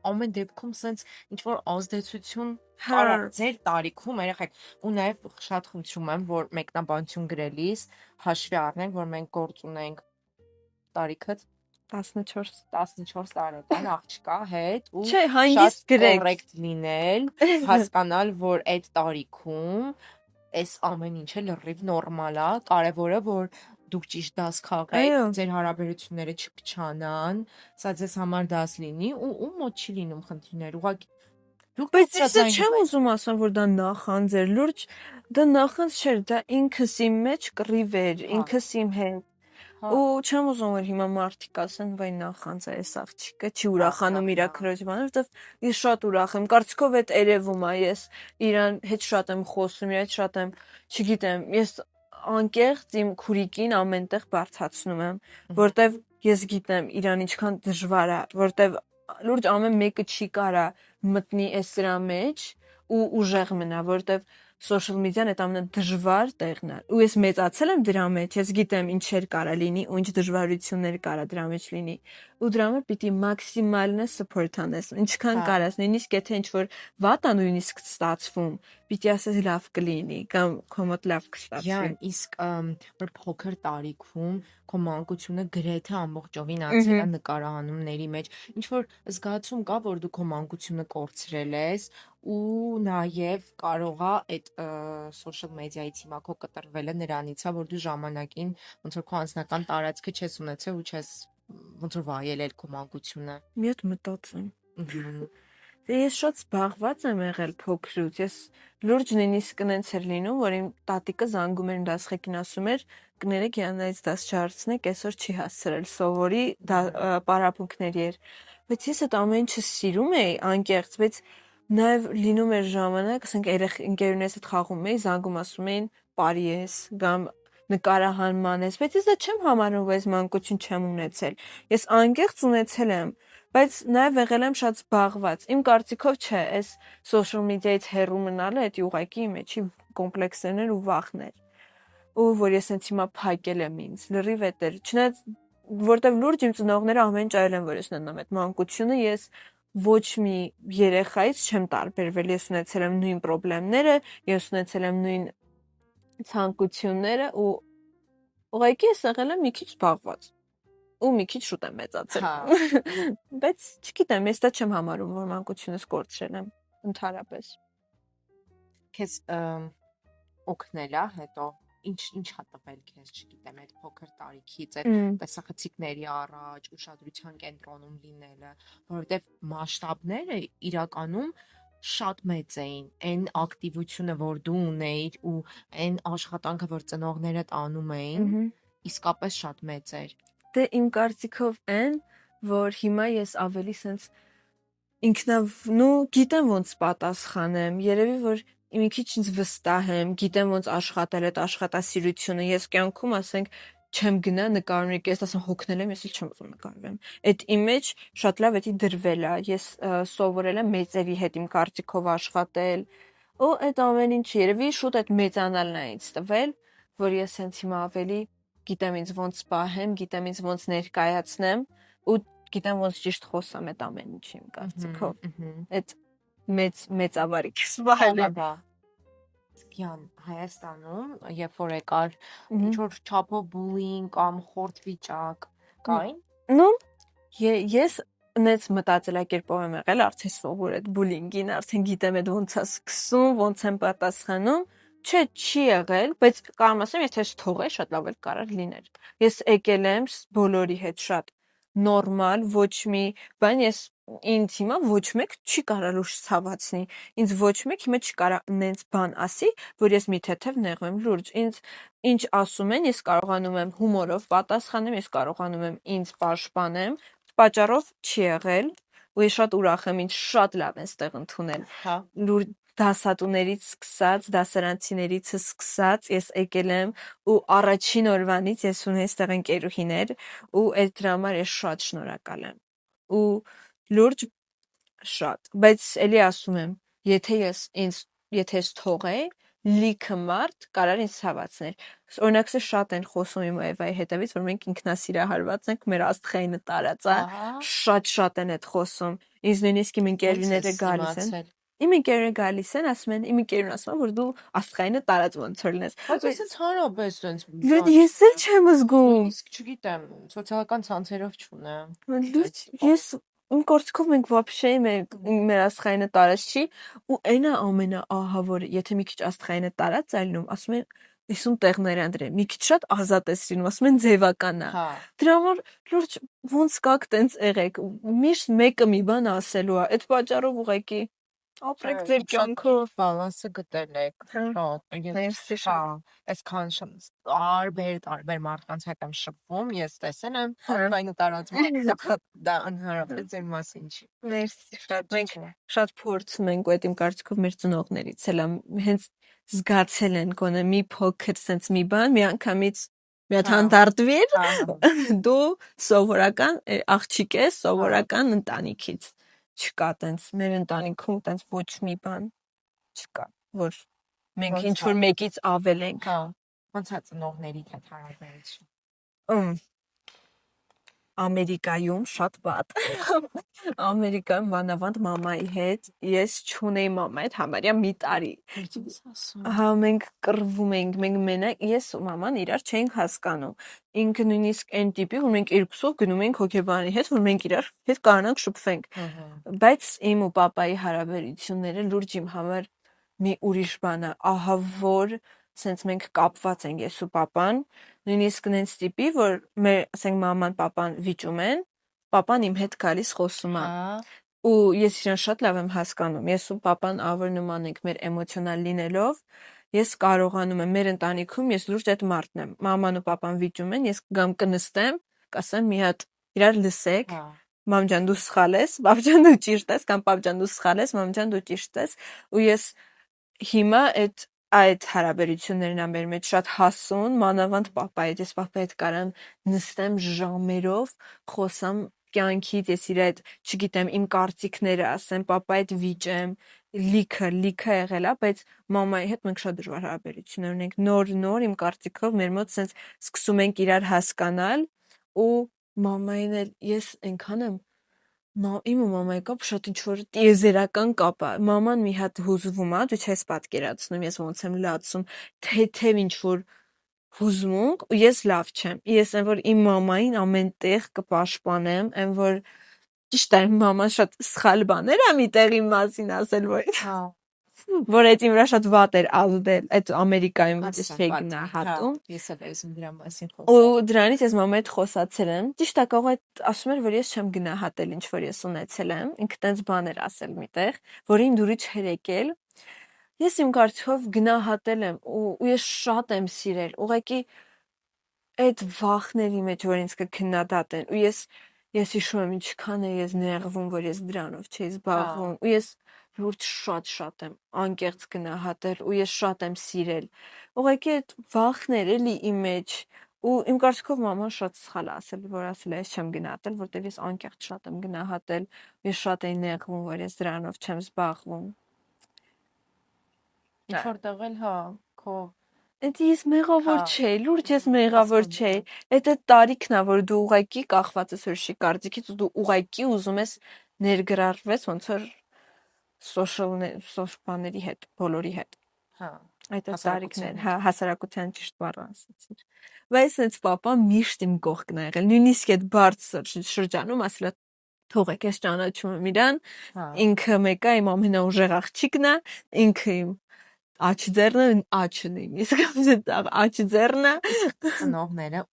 ամեն դեպքում սենց ինչ որ ազդեցություն կարա ձեր տարիքում երեխեք ու նաև շատ խնդրում եմ, որ մեկնաբանություն գրելիս հաշվի առնենք, որ մենք գործ ունենք տարիքդ 14 տարեկան աղջկա հետ ու Չէ, հանգիստ շատ գրեք։ կոռեկտ լինել, հասկանալ, որ այդ տարիքում այս ամեն ինչը լրիվ նորմալ է, կարևորը որ դուք ճիշտ դաս քաղեք, Այո։ ձեր հարաբերությունները չփչանան, սա ձեզ համար դաս լինի ու մոտ չի լինում խնդիրներ, ուղղակի դուք Բայց ես բարձրաձայն չեմ ուզում ասեմ, որ դա նախանձ էր, լուրջ դա նախանձ չէր, դա ինքս իմ մեջ կռիվ էր, Հա։ ինքս իմ հետ։ Հա։ Ու չեմ ուզում որ հիմա մարդիկ ասեն, վայ նախանձ է այս աղջիկը, չի ուրախանում իր քրոջ բանը, որովհետև ես շատ ուրախ եմ, կարծիքով այդ երևում է, ես իրան հետ շատ եմ խոսում, իր հետ շատ եմ, չգիտեմ, ես անկեղծ իմ քուրիկին ամենտեղ բարձրացնում եմ, որտեվ ես գիտեմ իրան ինչքան դժվար է, որտեվ լուրջ ամեն մեկը չի կարա մտնի այս դրա մեջ ու ուժեղ մնա, որտեվ social media-ն այդ ամենադժվար տեղն է։ Ու ես մեծացել եմ դրա մեջ, ես գիտեմ ինչեր կարա լինի ու ինչ դժվարություններ կարա դրա մեջ լինի։ Ու դրա համար պիտի մաքսիմալն support անես, ինչքան Հա։ կարաս, նույնիսկ եթե ինչ-որ վատ է նույնիսկ ստացվում, պիտի ասես լավ կլինի կամ քո մոտ լավ կստացվի։ Յան, իսկ որ փոքր տարիքում քո մանկությունը գրեթե ամբողջովին անցել է նկարահանումների մեջ, ինչ որ զգացում կա, որ դու քո մանկությունը կորցրել ես ու նաև կարող է այդ social media-ից հիմա քո կտրվելը նրանից է, որ դու ժամանակին ոնց որ քո անձնական տարածքը չես ունեցել ու չես ոնց որ վայելել քո մանկությունը։ Մի հատ մտածեմ։ Դե ես շատ զբաղված եմ եղել փոքրուց։ Ես լուրջ նույնիսկ նենց էր լինում, որ իմ տատիկը զանգում էր դասղեկին ասում էր կներեք Յաննայից դաս չհարցնեք, այսօր չի հասցրել սովորի, դա պարապմունքների էր։ Բայց ես այդ ամեն ինչը սիրում էի անկեղծ, բայց նաև լինում էր ժամանակ, ասենք ընկերուներս հետ խաղում էի, զանգում ասում էին «Բարի ես» կամ նկարահանման ես, բայց ես դա չեմ համարում, որ ես մանկություն չեմ ունեցել։ Ես անկեղծ ունեցել եմ, բայց նաև եղել եմ շատ զբաղված։ Իմ կարծիքով չէ, այս social media-ից հեռու մնալը դա ուղղակի իմ էջի կոմպլեքսներ ու վախներ։ Ու որ ես հենց հիմա փակել եմ ինձ, լրիվ էդ էր։ Չնայած որտեվ լուրջ իմ ծնողները ամեն ինչ արել են, որ ես ունենամ այդ մանկությունը, ես ոչ մի երեխայից չեմ տարբերվել։ Ես ունեցել եմ նույն խնդիրները, ես ունեցել եմ նույն ցանկությունները ու ուղղակի ես եղել եմ մի քիչ զբաղված ու մի քիչ շուտ եմ մեծացել։ Հա։ Բայց չգիտեմ, ես դա չեմ համարում, որ մանկությունս կորցրել եմ ընդհանրապես։ Քեզ օգնել է հետո ինչ հա տվել քեզ, չգիտեմ, այդ փոքր տարիքից, այդ տեսախցիկների առաջ ուշադրության կենտրոնում լինելը, որովհետև մասշտաբները իրականում շատ մեծ էին, այն ակտիվությունը, որ դու ունեիր ու այն աշխատանքը, որ ծնողներդ անում էին, իսկապես շատ մեծ էր։ Դե իմ կարծիքով այն, որ հիմա ես ավելի սենց գիտեմ ոնց պատասխանեմ, երևի որ մի քիչ ինձ վստահ եմ, գիտեմ ոնց աշխատել այդ աշխատասիրությունը, ես կյանքում ասենք չեմ գնա նկարում, ես ասեմ հոգնել եմ, ես էլ չեմ ուզում նկարվեմ։ Այդ իմ մեջ շատ լավ էդի դրվել է, ես սովորել եմ մեծերի հետ իմ կարծիքով աշխատել, ու այդ ամեն ինչ երևի շուտ այդ մեծանալն է ինձ տվել, որ ես հենց հիմա ավելի գիտեմ ինձ ոնց պահեմ, գիտեմ ինձ ոնց ներկայացնեմ ու գիտեմ ոնց ճիշտ խոսամ այդ ամեն ինչի իմ կարծիքով։ Այդ մեծ ավարիք սպահել եմ։ Յան, Հայաստանում, երբ որ եկար ինչ որ չափով բուլինգ կամ խորտ վիճակ կային։ Ну, ես նենց մտածելակերպով եմ եղել, արդեն սովոր այդ բուլինգին, արդեն գիտեմ այդ ոնց է սկսում, ոնց եմ պատասխանում։ Չէ, չի եղել, բայց կարամ ասեմ, եթե թողեի, շատ լավ էլ կարար լիներ։ Ես եկել եմ բոլորի հետ շատ նորմալ, ոչ մի բան, ինձ հիմա ոչ մեկ չի կարա լուրջ ցավացնի։ Ինձ ոչ մեկ հիմա չի կարա նենց բան ասի, որ ես մի թեթև նեղվեմ լուրջ։ Ինձ ինչ ասում են, ես կարողանում եմ հումորով պատասխանեմ, ես կարողանում եմ ինձ պաշտպանեմ, պատճառով չի եղել, ու ես շատ ուրախ եմ, ինձ շատ լավ են ստեղ ընդունել։ Հա։ Լուրջ դասատուներից սկսած, դասարանցիներից սկսած ես եկել եմ ու առաջին օրվանից ես ունեի ստեղ ընկերուհիներ ու այդ դրա համար ես շատ շնորհակալ եմ։ Ու լուրջ շատ, բայց էլի ասում եմ, եթե ես թողեի, լիքը մարդ կարար ինձ ցավացներ։ Օրինակ շատ են խոսում իմ Էվայի հետևից, որ մենք ինքնասիրահարված ենք, մեր աստղայինը տարած է։ Շատ են այդ խոսում։ Ինձ նույնիսկ իմ ընկերուները գալիս են։ Իմ ընկերները գալիս են, ասում են, իմ ընկերն ասում է, որ դու աստղայինը տարած ոնց որ լինես։ Բայց ես հարաբես sense Լուրջ ես էլ չեմ զգում։ իսկ չգիտեմ, սոցիալական ցանցերով չունեմ։ Լուրջ ես իմ կորցքով մենք вообще մեր աստղայինը տարած չի ու այնա ամենաահավորը, եթե մի քիչ աստղայինը տարած է լինում, ասում են Իսում տեղներ են դրել։ Մի քիչ շատ ազատ է լինում, ասում են ձևական է։ Հա։ Դրա համար լուրջ ոնց կաք տենց եղեք։ Միշտ մեկը մի բան ասելու է։ Այդ պատճառով ուղղակի ապրեք ձեր կյանքով, բալանսը գտել եք։ Շատ, Մերսի շատ։ այսքան տարբեր մարդկանց հետ եմ շփվում, ես տեսել եմ, Հա։ այն տարածում դա անհարաբեր ձեր մասին չի։ Մերսի շատ։ Մենք շատ փորձում ենք ու այդ իմ կարծիքով մեր ծնողներից էլ հենց զգացել են գոնե մի փոքր sense մի բան, մի անգամից մի հատ հանդարտվիր, դու սովորական աղջիկ ես, սովորական ընտանիքից։ Չկա տենց մեր ընտանիքում տենց ոչ մի բան չկա, որ մենք ինչ որ մեկից ավել ենք։ Հա, ոնց է ծնողների հետ հարաբերություն։ Ամերիկայում շատ վատ։ Ամերիկայում մանավանդ մամայի հետ ես չունեի մամայի հետ համարյա մի տարի։ Հա, մենք կռվում էինք, մենք մենակ ես ու մաման իրար չէինք հասկանում։ Ինքը նույնիսկ այն տիպի, որ մենք երկուսով գնում էինք հոգեբանի հետ, որ մենք իրար հետ կարողանանք շփվենք։ Բայց իմ ու պապայի հարաբերությունները լուրջ իմ համար մի ուրիշ բան է, ահա որ sense մենք կապված ենք ես ու պապան, նույնիսկ նենց տիպի, որ մեր, ասենք մաման, պապան վիճում են, պապան իմ հետ գալիս խոսում է։ Ու ես իրան շատ լավ եմ հասկանում։ Ես ու պապան ավր նման ենք մեր էմոցիոնալ լինելով։ Ես կարողանում եմ մեր ընտանիքում ես լուրջ այդ մարդն եմ։ Մաման ու պապան վիճում են, ես գամ կնստեմ, կասեմ մի հատ իրար լսեք։ Մամ ջան դու սխալ ես, պապ ջան դու ճիշտ ես, կամ պապ ջան դու սխալ ես, մամ ջան դու ճիշտ ես։ Ու ես հիմա այդ հարաբերություններն ա մեր մեջ շատ հասուն, մանավանդ պապայի հետ, ես պապայի հետ կարամ նստեմ ժամերով, խոսամ կյանքից, ես իր այդ, չգիտեմ, իմ կարծիքները ասեմ, պապայի հետ վիճեմ, լիքը եղել է, բայց մամայի հետ մենք շատ դժվար հարաբերություններ ունենք, նոր իմ կարծիքով մեր մոտ sense սկսում ենք իրար հասկանալ ու մամային էլ ես այնքան եմ իմ ու մամայի կապ շատ ինչ որ տիեզերական կապ է։ Մաման մի հատ հուզվում է, դու չես պատկերացնում, ես ոնց եմ լացում, թեթև ինչ որ հուզմունք, ու ես լավ չեմ։ Ես այն որ իմ մամային ամենտեղ կպաշտպանեմ, այն որ ճիշտ է, մաման շատ սխալ բաներ ա մի տեղի մասին ասել, որ այդ իմ վրա շատ վատ էր ազդել, այդ Ամերիկայում որ ես չէի գնահատում։ Ես էլ եմ դրա մասին խոսում։ Ու դրանից ես մամայի հետ խոսացել եմ։ Ճիշտ է, կարող է ասում էր, որ ես չեմ գնահատել ինչ որ ես ունեցել եմ։ Ինքը տենց բան էր ասել միտեղ, որին դուրի չէր եկել։ Ես իմ կարծիքով գնահատել եմ ու ես շատ եմ սիրել։ Ուղղակի այդ վախների մեջ որ ինձ կքննադատեն ու ես հիշում եմ ինչքան է ես նեղվում, որ ես դրանով չէի զբաղվում ու ես լուրջ շատ եմ անկեղծ գնահատել ու ես շատ եմ սիրել։ Ուղղակի այդ վախներ էլի իմ մեջ ու իմ կարծիքով մաման շատ սխալ ասել, որ ասել է ես չեմ գնահատել, որտեղ ես անկեղծ շատ եմ գնահատել, ես շատ եմ նեղվում, որ ես դրանով չեմ զբաղվում։ Որտեղ էլ հա, քո Այդ ես մեղավոր չէի, լուրջ ես մեղավոր չէի։ Այդ տարիքն է, որ դու ուղղակի կախված ես ուրիշի կարծիքից ու դու ուղղակի ուզում ես ներգրավվես ոնց որ social բաների հետ, բոլորի հետ։ Հա, այդ տարիքներ, հա, հասարակության ճիշտ բառը ասացիր։ Բայց sense պապան միշտ իմ կողքն է եղել, նույնիսկ այդ բարձր շրջանում ասել է թողեք, ես ճանաչում եմ իրան, ինքը մեկը իմ ամենաուժեղ աղջիկն է, ինքը իմ աչձերն է, ծնողները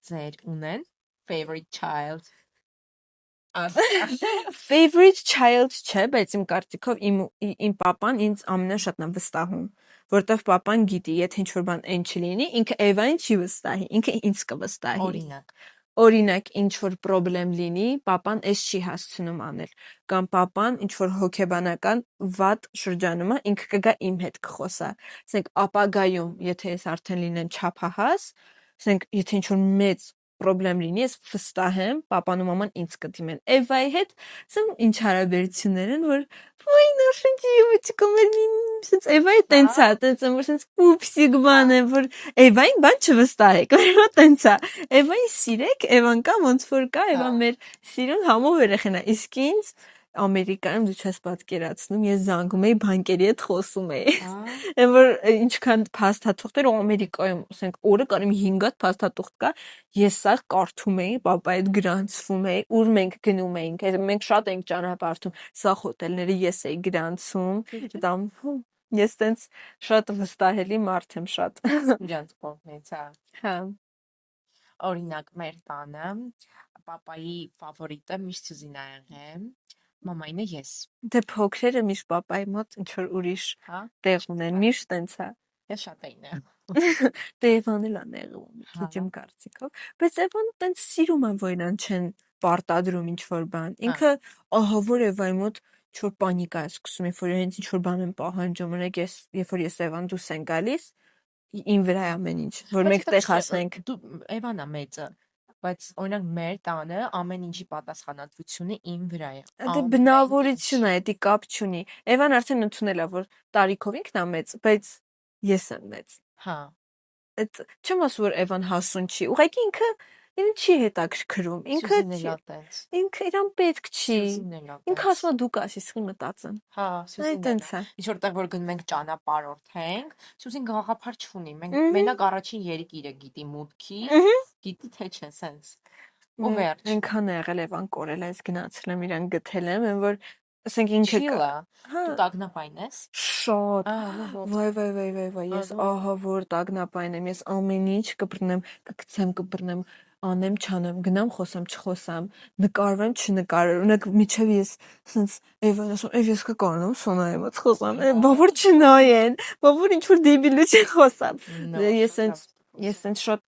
ձեր ունեն favorite child favorite child չէ, բայց իմ կարծիքով իմ պապան ինձ ամենաշատն է վստահում, որտեվ պապան գիտի, եթե ինչ-որ բան այն չլինի, ինքը Էվային չի վստահի, ինքը ինձ կվստահի։ Օրինակ, ինչ-որ պրոբլեմ լինի, պապան էս չի հասցնում անել, կամ պապան ինչ-որ հոգեբանական վատ շրջանում է, ինքը կգա իմ հետ կխոսա։ Ասենք ապագայում, եթե ես արդեն լինեմ չափահաս, ասենք եթե ինչ-որ մեծ պրոբլեմ լինի, ես վստահ եմ, պապան ու մաման ինձ կդիմեն։ Էվայի հետ ասեմ ինչ հարաբերություններ են, որ ոյ նոշնչի ուչկոմեր sense Էվայի տենց է, տենց որ sense պուպսիկ բան է, որ Էվային բան չվստահեք, որ տենց է։ Էվային սիրեք, Էվան կա ոնց որ կա, Էվան մեր սիրուն համով երեխան է, իսկ ինձ Ամերիկայում դու չես պատկերացնում, ես զանգում էի բանկերի հետ խոսում էի։ Հա։ Այն որ ինչքան փաստաթուղթեր ու Ամերիկայում, ասենք, օրը կարիմ 5 հատ փաստաթուղթ կա, ես սա կարդում էի, պապայի հետ գրանցվում էի, ուր մենք գնում էինք։ Մենք շատ ենք ճանապարհորդում, սա հոթելները ես էի գրանցում։ Դամ ես տենց շատ վստահելի մարդ եմ շատ։ Իրանց կողմից, հա։ Հա։ Օրինակ մեր տանը պապայի ֆավորիտը միշտ Սյուզին ա եղել, մամայինը ես, Դե փոքրերը միշտ պապայի մոտ ինչ որ ուրիշ հա։ տեղ ունեն, միշտ տենց է։ Ես շատ էի նեղում։ Դե Եվան էլ ա նեղում, մի քիչ իմ կարծիքով, բայց Եվան տենց սիրում են, որ իրան չեն պարտադրում ինչ որ բան։ Ինքը ահա որ Եվայի մոտ ինչ որ պանիկա է սկսում, երբ որ հենց ինչ որ բան են պահանջում, օրինակ ես, երբ որ ես Եվան դուրս են գալիս, իմ վրա է ամեն ինչ, որ մենք տեղ հասնենք։ Դու Էվանն ա մեծը, բայց օրինակ մեր տանը ամեն ինչի պատասխանատվությունը իմ վրա է։ Դե բնավորություն է, դա կապ չունի։ Եվան արդեն ընդունել է, որ տարիքով ինքն է մեծ, բայց ես եմ մեծ։ Հա։ Այդ չեմ ասում որ Էվան հասուն չի, ուղղակի ինքը իրեն չի հետաքրքրում, ինքը Սյուզին էլ ա տենց։ ինքը իրան պետք չի։ Սյուզին էլ ա Ինքը ասում է դու կաս, իսկի մտածեմ։ Հա, Այդ Սյուզին էլ տենց ա։ է։ Ինչ որտեղ որ գնում ենք ճանապարհորդենք, Սյուզին գաղափար չունի։ Մենք մենակ առաջին երկիրը գիտի մուտքի, գիտի թե չէ, սենց։ Ու վերջ։ Ինքան է եղել Էվան կորել, ես գնացել եմ իրան գտել եմ, այն որ ասենք ինքը Չիլա։ Հա, Դու տագնապային ես։ շատ։ Ահա, Վայ, ես ահա որ տագնապային եմ, ես ամեն ինչ կբռնեմ, կգցեմ, անեմ, չանեմ, գնամ, խոսամ, չխոսամ, նկարվեմ, չնկարվեմ, ունեք միջև ես սենց Էվան ասում, ես կկանամ, Սոնայի մոտ խոսամ, բա որ չնայեն, բա որ ինչ որ դեբիլություն խոսամ։ Ես սենց շատ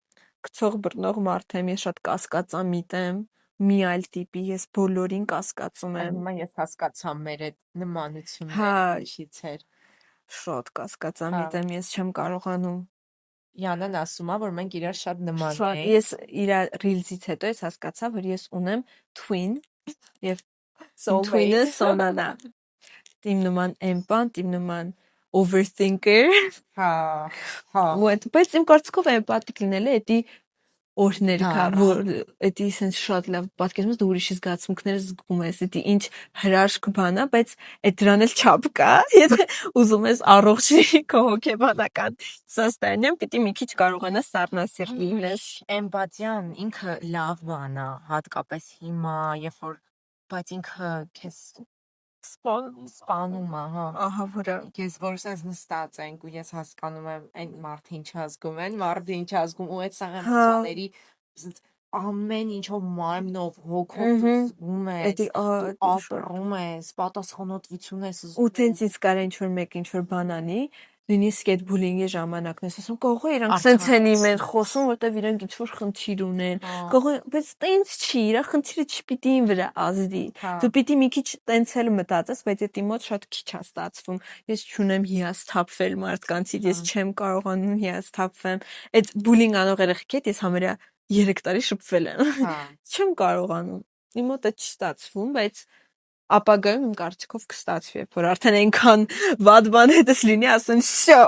գցող բռնող մարդ եմ, ես շատ կասկածամիտ եմ, մի այլ տիպի, ես բոլորին կասկածում եմ։ Հիմա ես հասկացա մեր այդ նմանությունները Հա, ինչից էր։ շատ կասկածամիտ եմ, ես չեմ կարողանում։ Յանան ասում է, որ մենք իրար շատ նման Շատ, ենք։ ես իր ռիլզից հետո ես հասկացա, որ ես ունեմ twin եւ twin-ը Սոնան է։ Իմ նման էմպան, իմ նման overthinker։ Հա, հա։ Բայց իմ կարծիքով էմպաթիկ լինելը էդի օրհներ կա, որ էդի sense շատ լավ պատկերացնում ես դու ուրիշի զգացմունքները զգում ես, էդի ինչ հրաշք բան է, բայց այդ դրան էլ չափ կա։ Եթե ուզում ես առողջ քո հոգեբանական սոստանիան, պիտի մի քիչ կարողանաս սառնասիրտ լինես։ Էմպաթիան ինքը լավ բան է, հատկապես հիմա, երբ որ բայց ինքը քեզ սպանում է, հա։ Ահա վրա։ Ես որ sense նստած ենք ու ես հասկանում եմ այն մարդը ինչ ազգում են, մարդը ինչ ազգում ու այդ սաղամցաների ամեն ինչով մարմնով, հոգով դու զգում ես, դու ապրում ես, պատասխանատվություն ես զգում։ Ու տենց ինձ կարա ինչ որ մեկ ինչ որ բան անի, նույնիսկ այդ բուլինգի ժամանակն ես ասում, կողո իրանք սենց են իմ խոսում, որտեվ իրանք ինչ որ խնդիր ունեն։ Կողո, բայց տենց չի, իրա խնդիրը չպիտի ին վրա ազդի։ Դու պիտի մի քիչ տենց էլ մտածես, բայց դա մոտ շատ քիչ է ստացվում։ Ես չունեմ հիասթափվել մարդկանցից, ես չեմ կարողանում հիասթափվեմ։ Այդ բուլինգ անող երեխեքի հետ ես համարյա 3 տարի շփվել եմ։ Չեմ կարողանում։ Իմ մոտ է չստացվում, բայց ապագայում իմ կարծիքով կստացվի, որ արդեն այնքան վատ բան հետս լինի, ասեն, «Շո»։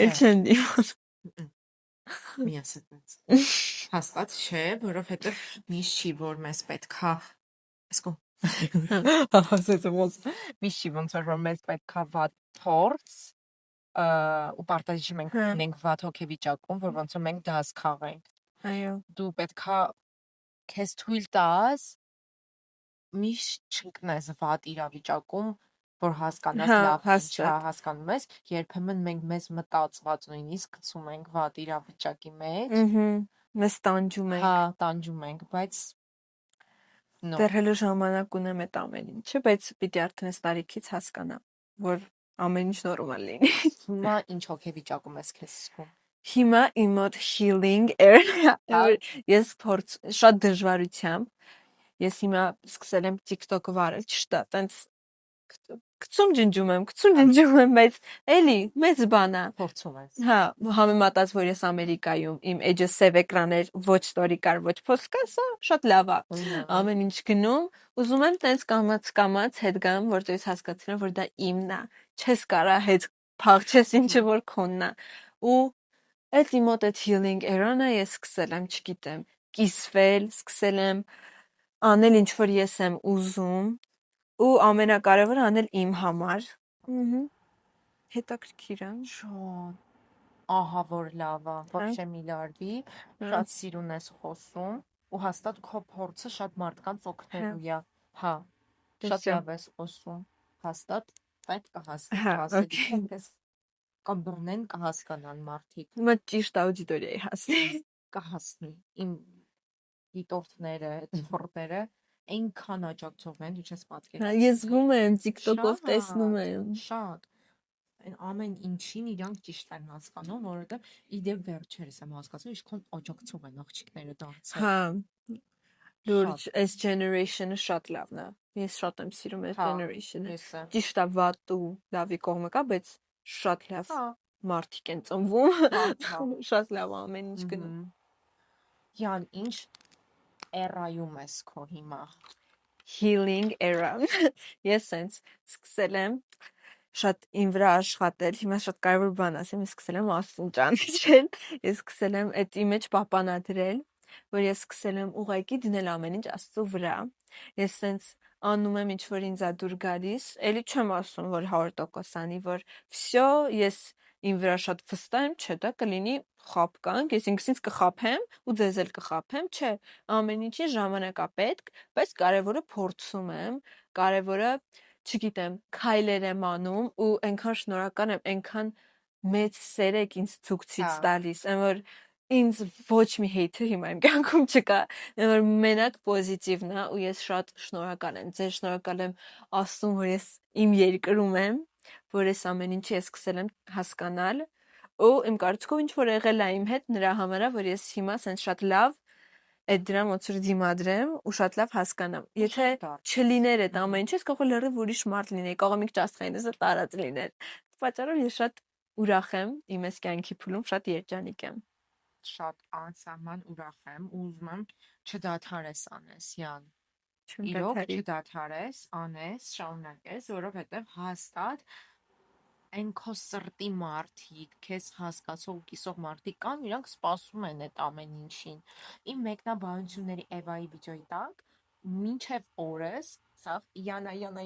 Էլ չեմ դիմանում։ Մի ասած։ Հաստատ չէ, որովհետև միշտ չի, որ մեզ պետքա, ասկո։ Միշտ չի ոնց որ մեզ պետքա վատ փորձ ու պարտադիր մենք ունենք վատ հոգեվիճակում, որ ոնց որ մենք դաս քաղենք։ Այո։ Դու պետքա քեզ թույլ տաս միշտ չընկնես վատ իրավիճակում, որ հասկանաս լավ ինչ է, հասկանում ես, երբեմն մենք մեզ մտածված նույնիսկ գցում ենք վատ իրավիճակի մեջ։ Մեզ տանջում ենք։ Հա, տանջում ենք, բայց դեռ հələ ժամանակ ունեմ այդ ամեն ինչը, բայց պիտի արդեն այս տարիքից հասկանամ, որ ամեն ինչ նորմալ լինի։ Հիմա ինչ հոգեվիճակում ես քեզ զգում։ Հիմա իմ մոտ healing area, ես շատ դժվարությամբ ես հիմա սկսել եմ TikTok-ը վարել, ճիշտ է, տենց գցում ջնջում եմ, բայց էլի մեծ բան է։ Փորձում ես։ Հա, համեմատած որ ես Ամերիկայում իմ էջը սև էկրան էր, ոչ story կար, ոչ post կար, սա շատ լավ է։ Ամեն ինչ գնում, ուզում եմ տենց կամաց հետ գամ, որտեղ ես հասկացել եմ, որ դա իմն է։ Չես կարա հետ փախչես ինչը որ քոնն է։ Ու այդ իմ մոտ այդ healing area-ը ես սկսել եմ, չգիտեմ, կիսվել, սկսել եմ անել ինչ որ ես եմ ուզում ու ամենակարևորը անել իմ համար։ Հետաքրքիր է։ Շատ ահա որ լավ է, вообще մի լարվի, շատ սիրուն ես խոսում ու հաստատ քո փորձը շատ մարդկանց օգնելու է։ Հա, շատ լավ ես խոսում։ Հաստատ պետք է հասնի ասել, ես կբռնեն կհասկանան մարդիկ։ Հիմա ճիշտ աուդիտորիայի հասնի։ Կհասնի։ Իմ դիտորդները, դիտորդները այնքան աջակցող են, դու չես պատկերացնում։ Ես զգում եմ TikTok-ով տեսնում եմ։ Շատ այն ամեն ինչին իրանք ճիշտ են հասկանում, որովհետև իդեպ վերջերս եմ հասկացել, ինչքան աջակցող են աղջիկները դարձել։ Հա։ Լուրջ, այս generation-ը շատ լավն է։ Ես շատ եմ սիրում այս generation-ը։ Ճիշտ է, վատ ու լավի կողմը կա, բայց շատ լավ մարդիկ են ծնվում։ Շատ լավ ամեն ինչ գնում։ Յան, ինչ էրայում ես քո հիմա։ Healing era։ Ես սենց սկսել եմ շատ իմ վրա աշխատել, հիմա շատ կարևոր բան ասեմ, ես սկսել եմ Աստծուն ճանաչել, ես սկսել եմ էդի մեջ պապանադրել, որ ես սկսել եմ ուղղակի դնել ամեն ինչ Աստծու վրա։ Ես սենց անում եմ ինչ որ ինձ ա դուր գալիս, էլի չեմ ասում, որ 100% անի, որ վсё, ես իմ վրա շատ վստահ եմ, չէ, դա կլինի խապկանք, ես ինքսից կխափեմ ու ձեզ էլ կխափեմ, չէ, ամեն ինչի ժամանակ ա պետք, բայց կարևորը փորձում եմ, կարևորը չգիտեմ, քայլեր եմ անում ու այնքան շնորհակալ եմ, այնքան մեծ սեր եք ինձ ցույց տալիս, այն որ ինձ ոչ մի հեյթը հիմա իմ կյանքում չկա, այն որ մենակ պոզիտիվն է ու ես շատ շնորհակալ եմ, ձեզ շնորհակալ եմ Աստծուն, որ ես իմ երկրում եմ, որ ես ամեն ինչի ես սկսել եմ հասկանալ ու իմ կարծիքով ինչ որ եղել է իմ հետ նրա համար է, որ ես հիմա սենց շատ լավ այդ դրան ոնց որ դիմադրեմ ու շատ լավ հասկանամ։ Եթե չլիներ այդ ամեն ինչը, կարող է լրիվ ուրիշ մարդ լինեի, կարող է մի քիչ աստղայինս տարած լիներ։ Պատճառով ես շատ ուրախ եմ իմ այս կյանքի փուլում, շատ երջանիկ եմ։ Շատ անսահման ուրախ եմ ու ուզում եմ չդադարես անես, Յան։ Իրոք չդադարես, անես, շարունակես, որովհետև հաստատ այն քո սրտի մարդիկ, քեզ հասկացող ու կիսող մարդիկ կան, իրանք սպասում են այդ ամեն ինչին։ Իմ մեկնաբանությունների Էվայի վիդեոյի տակ մինչև օրս սաղ Յանային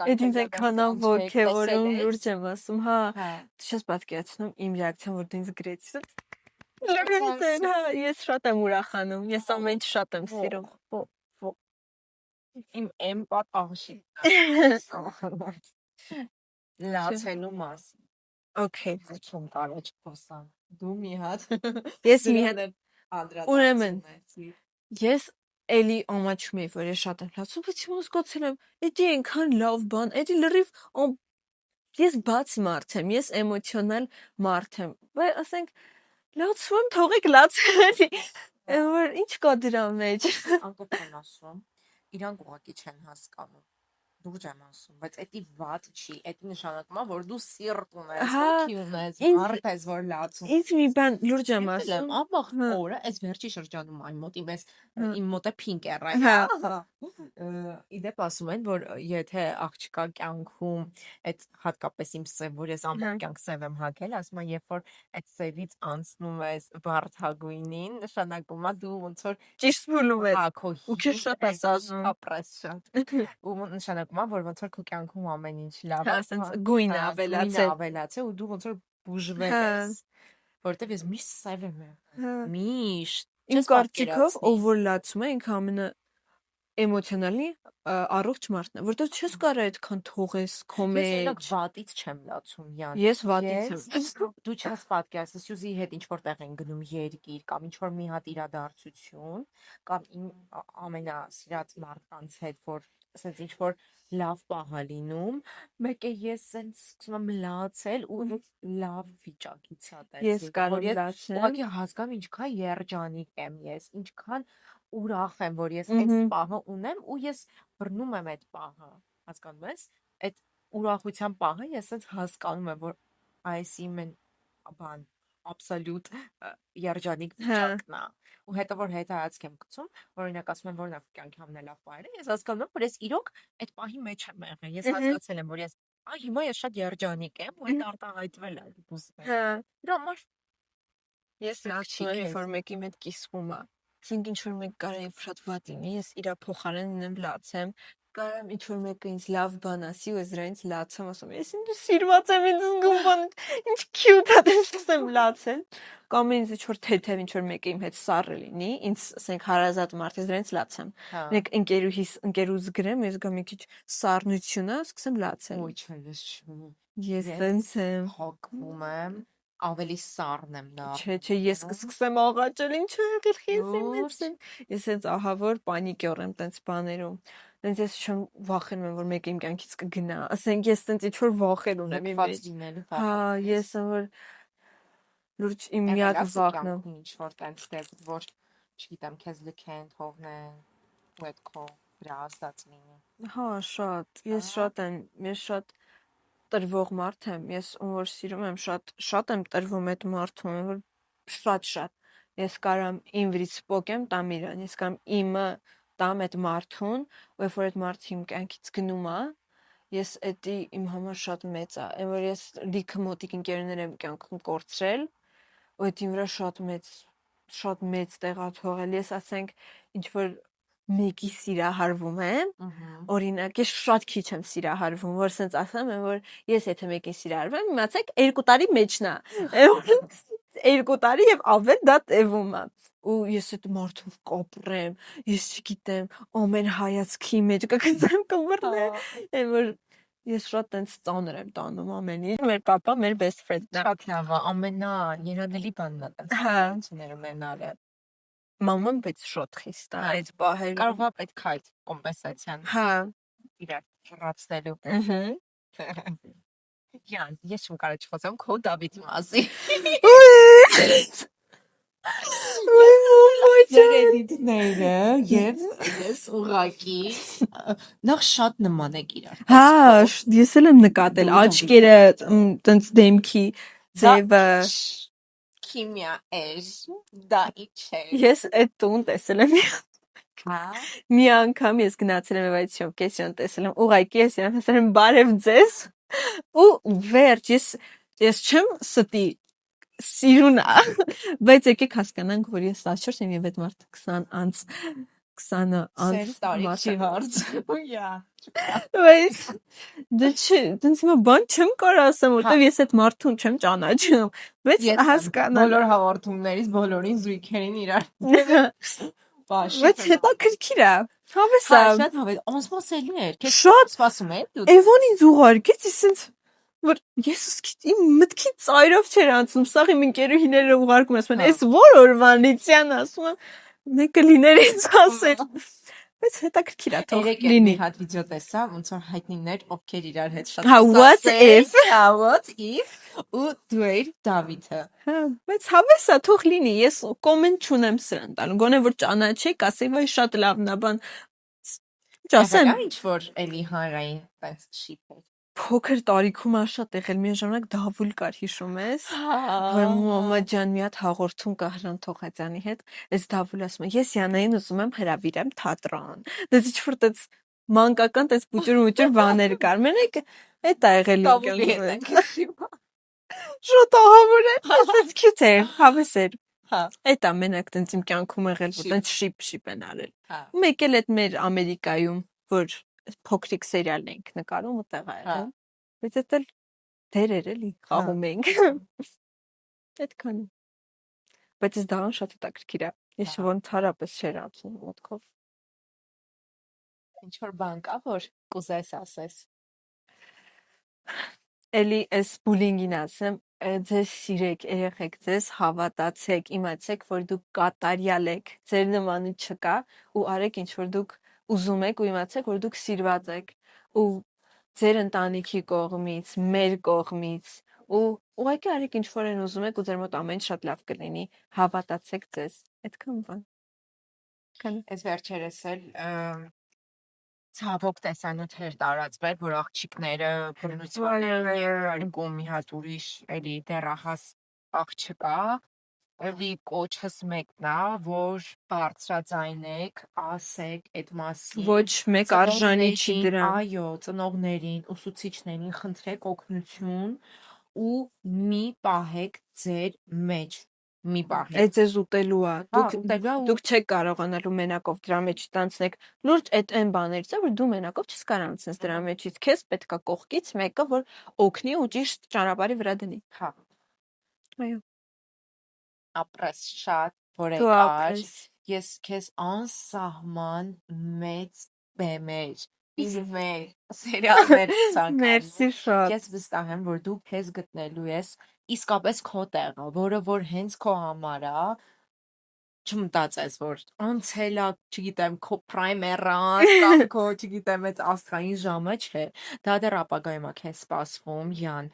Այդ ինձ այնքան ոգևորում լուրջ եմ ասում, հա, դու չես պատկերացնում իմ ռեակցիան, որ դու ինձ գրեցի։ Ես շատ եմ ուրախանում, ես ամեն ինչ շատ եմ սիրում։ Իմ էմպատ աղջիկ։ Լացելու մասին։ Okay. Չեմ կարող չփոսամ։ Դու մի հատ։ Ես մի հատ ուրեմն ես էլի ամաչում եի, որ ես շատ եմ լացում, բայց հիմա զգացել եմ, էդի այնքան լավ բան, էդի լրիվ ես բաց մարդ եմ, ես էմոցիոնալ մարդ եմ։ Բայց ասենք լացում եմ, թողեք լացել։ Որ ինչ կա դրա մեջ։ Անկոտ եմ ասում, իրանք ուղղակի չեն հասկանում։ Դուրջ եմ ասում, բայց էդի վատ չի, էդի նշանակում է, որ դու սիրտ ունես, հոգի ունես, մարդ ես, որ լացում։ Ինձ մի բան լուրջ եմ ասում, ապա օրը այս վերջի շրջանում այն մոտ իմ մոտ է փինկ էռայ։ Իդեպ ասում են, որ եթե աղջկա կյանքում այդ հատկապես իմ սև, որ ես ամեն կյանք սև եմ հագել, ասում են, երբ որ այդ սևից անցնում ես վարդագույնին, նշանակում է դու ոնց որ ճիշտ փուլում ես։ Հա, քո ու քեզ շատ ես ասում։ ապրես շատ։ Ու նշանակում է, որ ոնց որ քո կյանքում ամեն ինչ լավ է, ասենց գույնը ավելացել ու դու ոնց որ բուժվել ես, որովհետև ես միշտ սև եմ եղել։ Միշտ։ Իմ կարծիքով, ով որ լացում է, ինքը ամենը էմոցիոնալի առողջ մարդն է, որտեղ չես կարող այդքան թողես քո մեջ։ Ես վատից չեմ լացում, Յան։ Ես վատից եմ։ Դու չես պատկերացնում, Սյուզիի հետ ինչ որ տեղ են գնում երկիր կամ ինչ որ մի հատ իրադարձություն, կամ իմ ամենասիրած մարդկանց հետ, որ ասենց ինչ որ լավ պահ է լինում, մեկ է ես սենց սկսում եմ լացել ու լավ վիճակից է տեսել։ Ես կարող լացել։ Ուղղակի հասկանում ինչքան երջանիկ եմ ես, ինչքան ուրախ եմ, որ ես այս պահը ունեմ ու ես բռնում եմ այդ պահը, հասկանում ես, այդ ուրախության պահը ես սենց հասկանում եմ, որ այս իմ բան absolute երջանիկ վիճակն է։ Ու հետո որ հետայացք եմ գցում, օրինակ ասում եմ, որն է կյանքի ամենալավ պահերը, ես հասկանում եմ, որ ես իրոք այդ պահի մեջ եմ եղել։ Ես հասկացել եմ, որ ես հիմա ես շատ երջանիկ եմ ու այդ արտահայտվել է դուսը։ Հա։ Դրա համար ես լացում եմ, որ մեկի հետ կիսվում է։ Ինչ որ մեկ կարա շատ վատ լինի, ես իրա փոխարեն ունեմ լացեմ, Կարամ ինչ-որ մեկը ինձ լավ բան ասի ու ես դրանից լացեմ, ասում եմ, ես ինձ սիրված եմ ինձ զգում բան, ինչ cute է դες եմ լացել։ Կամ ինձ ինչ-որ թեթև ինչ-որ մեկը իմ հետ սառը լինի, ինձ ասենք հարազատ մարդ, ես դրանից լացեմ։ Մեկ ընկերուս գրեմ, ես գամ մի քիչ սառնությունը, սկսեմ լացել։ Ոյ չես չու։ Ես տենց եմ։ Հոգվում եմ, ավելի սառն եմ դա։ Չէ, ես կսկսեմ աղաչել, ինչ է եղել, ես եմ։ Ես հենց ահա որ պանիկ եղեմ տենց բաներում։ Տենց ես չեմ վախենում եմ որ մեկը իմ կյանքից կգնա։ Ասենք ես տենց ինչ որ վախեր ունեմ իմ մեջ։ Հա, ես եմ որ լուրջ իմ միակ վախն է։ Ինչ որ տենց դեպք որ չգիտեմ, քեզ լքեն, թողնեն, ու այդ քո վրա ազդած լինի։ Հա, շատ։ Ես շատ տրվող մարդ եմ։ Ես ում որ սիրում եմ, շատ եմ տրվում այդ մարդուն, որ շատ։ Ես կարամ իմ վրից փոկեմ տամ իրան, ես կարամ իմը տամ այդ մարդուն, ու երբ որ այդ մարդը իմ կյանքից գնում է, ես էդի իմ համար շատ մեծ է, այն որ ես լիքը մոտիկ ընկերներ եմ կյանքում կորցրել, ու այդ իմ վրա շատ մեծ տեղ է թողել։ Ես ասենք ինչ որ մեկի սիրահարվում եմ, օրինակ ես շատ քիչ եմ սիրահարվում, որ սենց ասեմ, որ ես եթե մեկին սիրահարվեմ, իմացեք 2 տարի մեջն է։ 2 տարի եւ ավել դա տևում է։ Ու ես այդ մարդով կապրեմ, ես չգիտեմ, ամեն հայացքի մեջ կգցեմ կմռնեմ, այն որ ես շատ տենց ծանր եմ տանում ամեն ինչ։ Մեր papa մեր best friend-ն է։ Շատ լավ է, ամենաերանելի բանն է տենց։ Հա, ունենալը։ մաման բայց շատ խիստ է այդ բահերում։ Կարող է պետք է այդ կոմպենսացիան Հա, իրար հեռացնելու։ ըհը։ Յան, ես չեմ կարող չխոսեմ քո Դավիթի մասին։ Երեդիտները եւ ես ուղակի նախ շատ նման եք իրար։ Հա, ես էլ եմ նկատել աչքերը, տենց դեմքի ձևը։ Քիմիա էր, դա ինչ է։ Ես այդ տուն տեսել եմ։ Հա։ Մի անգամ ես գնացել եմ այդ շոկեսիան տեսել եմ, ուղղակի ես իրան ասել եմ բարև ձեզ։ Ու վերջ ես չեմ ստի սիրուն, բայց եկեք հասկանանք, որ ես 14 եմ եւ այդ մարդը 20 անց տարի հարց։ Ույա։ Բայց դից հիմա բան չեմ կարող ասեմ, որտեվ ես այդ մարդուն չեմ ճանաչում, բայց հասկանալ բոլոր հաղորդումներից բոլորին զույգերին իրար։ Բաշ։ Բայց հետաքրքիր է։ Հավես է։ Շատ հավես, անսպասելի էր։ Քեզ Շատ սպասում էր դու։ Էվոն ինձ ուղարկեց, իսենց որ ես իմ մտքի ծայրով չէր անցնում, սաղ իմ ընկերուհիները ուղարկում ասում են, «Էս որ օրվանիցյան», ասում եմ, մեկը լիներ ինձ ասեր։ Բայց հետաքրքիր է թող լինի։ Հատ վիդեո տեսա, ոնց որ հայտնիներ, ովքեր իրար հետ շատ Հա, what if։ Հա, what if ու դու էր Դավիթը։ Հա, բայց հավես է թող լինի, ես կոմենտ չունեմ սրան տալ։ Գոնե որ ճանաչեք, ասի վայ շատ լավն է բան։ Ինչ ասեմ։ Ինչ որ էլի հանրային տես շիփ է։ Փոքր տարիքում շատ եղել մի ժամանակ դավուլ կար հիշում ես։ Որ մամա ջան մի հատ հաղորդում կա Հրանտ Թողածյանի հետ։ Այս դավուլ ասում է. «Ես Յանային ուզում եմ հրավիրեմ թատրոն»։ Դες ինչ որ տես մանկական տես պուճուր բաներ կար։ Մենակ այդ է եղել ինքը։ Շատ ահավոր է։ That's cute է, հավես է։ Հա։ Այդ է մենակ տես իմ կյանքում եղել, որ տես շիփ են արել։ Հա։ Մեկ էլ այդ մեր Ամերիկայում, որ փոքրիկ սերիալն ենք նկարում ու տեղ ա եղել։ Բայց դա դեր էր էլի, խաղում ենք։ Այդքան։ Բայց դա շատ հետաքրքիր է։ Ես ոնց հարաբես չեր ացում մոտքով։ Ինչ որ բան կա, որ կուզես ասես։ Էլի էս բուլինգին ասեմ, ձեզ սիրեք, երեխեք, ձեզ հավատացեք, իմացեք, որ դուք կատարյալ եք, ձեր նմանը չկա ու արեք ինչ որ դուք ուզում եք ու իմացեք, որ դուք սիրված եք ու ձեր ընտանիքի կողմից, մեր կողմից ու ուղղակի արեք ինչ որ են ուզում եք ու ձեր մոտ ամեն ինչ շատ լավ կլինի, հավատացեք ձեզ, այդքան բան։ Այս վերջերս էլ ցավոք տեսանոց էր տարածվել, որ աղջիկները բռնության մի հատ ուրիշ էլի դեռահաս աղջկա, էլի կոչս մեկն է, որ բարձրաձայնեք, ասեք այդ մասին։ Ոչ մեկ արժանի չի դրան։ Այո, ծնողներին, ուսուցիչներին խնդրեք օգնություն ու մի պահեք ձեր մեջ։ մի պահ։ Այդ էս ուտելու է։ ուտելու է ու- Դուք չեք կարողանալու մենակով դրա մեջ տանցնեք։ Լուրջ այդ այն բաներից է, որ դու մենակով չես կարող անցնես դրա մեջից։ Քեզ պետքա կողքից մեկը, որ օգնի ու ճիշտ ճանապարհի վրա դնի։ Հա, Այո։ ապրես շատ, որ Դու եկար։ ապրես։ Ես քեզ անսահման մեծ բեմեր, ֆիլմեր, սերիալներ ցանկանում։ Մերսի շատ։ Ես վստահ եմ, որ դու քեզ գտնելու ես իսկապես քո տեղը, որը որ հենց քո համար է, չմտածես, որ անցել է, չգիտեմ, քո պրայմերան, կամ քո, չգիտեմ, այդ աստղային ժամը չէ։ Դա դեռ ապագայում է քեզ սպասվում, Յան։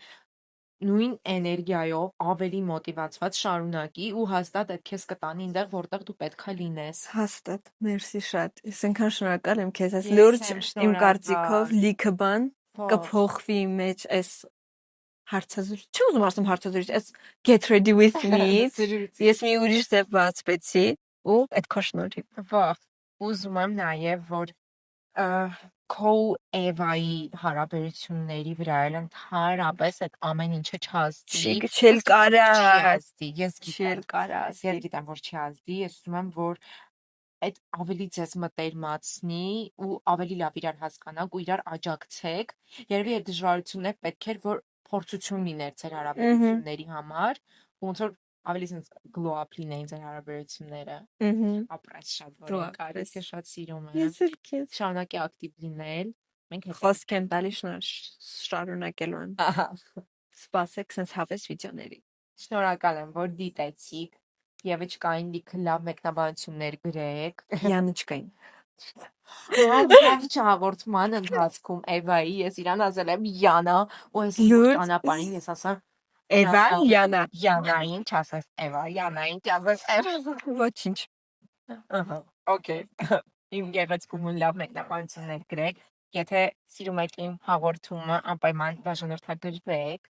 Նույն էներգիայով ավելի մոտիվացված շարունակի ու հաստատ այդ քեզ կտանի այնտեղ, որտեղ դու պետքա լինես։ Հաստատ, մերսի շատ։ Ես այնքան շնորհակալ եմ քեզ, այս Ես լուրջ եմ իմ շնորհակալ։ կարծիքով լիքը բան Հա, կփոխվի իմ մեջ այս հարցազրույց։ Չեմ ուզում ասեմ հարցազրույց, այս get ready with me-ից զրույց։ ես մի ուրիշ ձև բացվեցի ու այդ քո շնորհիվ։ Վաղ, ուզում եմ նաև, որ քո Էվայի հարաբերությունների վրա էլ ընդհանրապես այդ ամեն ինչը չազդի։ Չել Ես կարա, չազդի, ես չել կարա Ես գիտեմ, որ չի ազդի, ես ուզում եմ, որ այդ ավելի ձեզ մտերմացնի ու ավելի լավ իրար հասկանաք ու իրար աջակցեք։ Երևի այդ դժվարություններ պետք էր, որ փորձություն լիներ ձեր հարաբերությունների համար, ոնց որ ավելի sense glow up լինեին ձեր հարաբերությունները։ Ապրես շատ, որ Դու եկար, ապրես։ ես շատ սիրում եմ։ Ես էլ քեզ Շարունակի ակտիվ լինել։ Մենք հետ խոսք եմ տալի շարունակելու եմ։ Ահա։ Սպասեք sense հավես վիդեոների։ Շնորհակալ եմ, որ դիտեցիք եւ չկային լիքը լավ մեկնաբանություններ գրեք։ Յանիչկային։ Ամբողջ հաղորդման ընթացքում Էվայի ես իրան ասել եմ Յանա, ու այս Լուրջ։ ճանապարհին ես ասա Էվա, Յանա։ Յանային չասես Էվա, Յանային չասես Էվա։ Ոչինչ։ Ահա, օքեյ։ Իմ գեղեցկում ու լավ մեկնաբանություններ գրեք։ Եթե սիրում եք իմ հաղորդումը, անպայման բաժանորդագրվեք։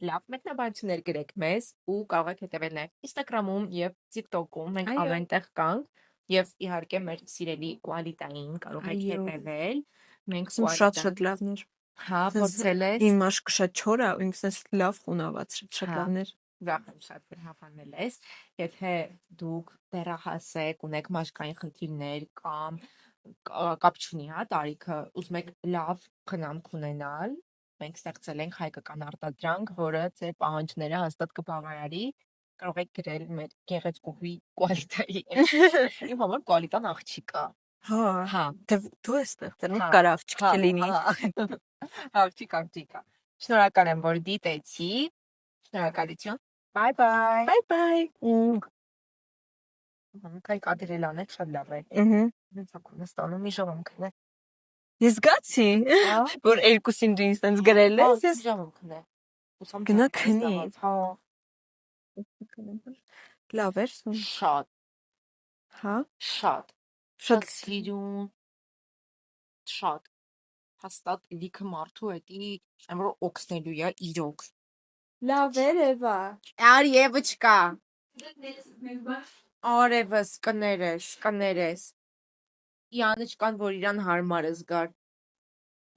Լավ մեկնաբանություններ գրեք մեզ ու կարող եք հետևել նաև Instagram-ում եւ TikTok-ում։ Մենք Այո։ ամենտեղ կանք եւ իհարկե մեր սիրելի Quality-ին կարող եք Այո։ հետևել։ Մենք Սում շատ լավներ։ հա, փորձել ես։ Իմ աշկը շատ չոր է, ու ինքս էս լավ խունավացրել, շատ Հա։ լավներ։ Ուրախ եմ շատ որ հավանել ես։ Եթե դուք դեռահաս ունեք մաշկային խնդիրներ կամ կապ չունի, հա, տարիքը, ուզում եք լավ խնամք ունենալ, մենք ստեղծել ենք հայկական արտադրանք, որը ձեր պահանջները հաստատ կբավարարի, կարող եք գրել մեր գեղեցկուհի Quality-ի։ Իմ համար Quality-ն աղջիկ է։ Հա, Հա, դու ես ստեղծել, հա, կար աղջիկ հա, չլինի։ հա։ Աղջիկ է։ Շնորհակալ եմ, որ դիտեցի։ Շնորհակալություն։ Bye bye։ Bye bye։ Քայ կադրելան է շատ լավ է։ Ահա։ Ինձ ակումն ստանում մի ժամանքն է։ Ես զգացի, Հա։ որ երկուսին դու ինձ տենց գրել ես, ես ժամանքն է։ Ուսամ գնա ձեռքս քնի։ լավ, Հա, լավ էր, սում։ շատ, Հա, շատ շատ սիրուն, շատ հաստատ լիքը մարդու էդի ամրո օգնելու է իրոք։ լավ էր, Էվա։ Արի եւը չկա։ Արևս կներես։ Յանը չկան, որ իրան հարմար է զգար։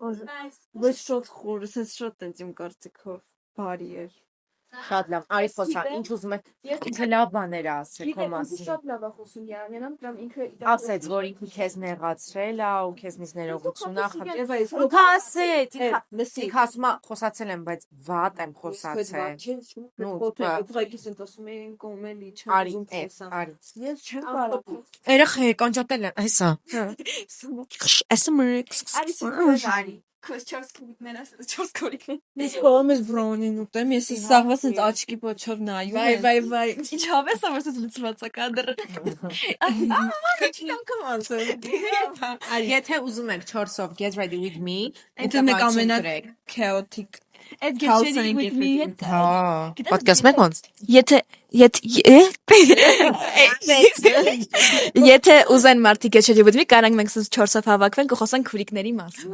Բայց շատ խոր, sense շատ տենց իմ կարծիքով բարի էր։ Շատ լավ, արի խոսա, ինչ ուզում եք։ Ինքը լավ բաներ է ասել քո մասին։ շատ լավ է խոսում Յանան, դրամ ինքը Ասեց, որ ինքը քեզ նեղացրել է ու քեզնից ներողություն է խնդրել։ Էվա, ես Ինքը ասեց, լսի, ինքը ասում է խոսացել եմ, բայց վատ եմ խոսացել։ նո, ուղղակի sense ասում էին կոմելի, չեմ Արի, ուզում տեսա։ արի։ Ես չեմ կարող։ Երեխեք, անջատել են, այսա։ Արի, քոս 4 քվիկներ ասած 4 քորիկներ։ Ես կողմ ես բրոնին ուտեմ, ես սաղված ինձ աչքի փոչով նայում եմ։ Վայ։ Ինչ հավես է, որ ես լցված է կադրը։ Քիչնամ ասել։ Եթե ուզում եք 4-ով get ready with me, Ինտերնետ ամենա chaotic Այդ get ready with me հետ Հա, պատկասում եք ոնց։ Եթե ուզեն մարդիկ get ready with me, կարանք մենք 4-ով հավաքվենք ու խոսանք քուրիկների մասին։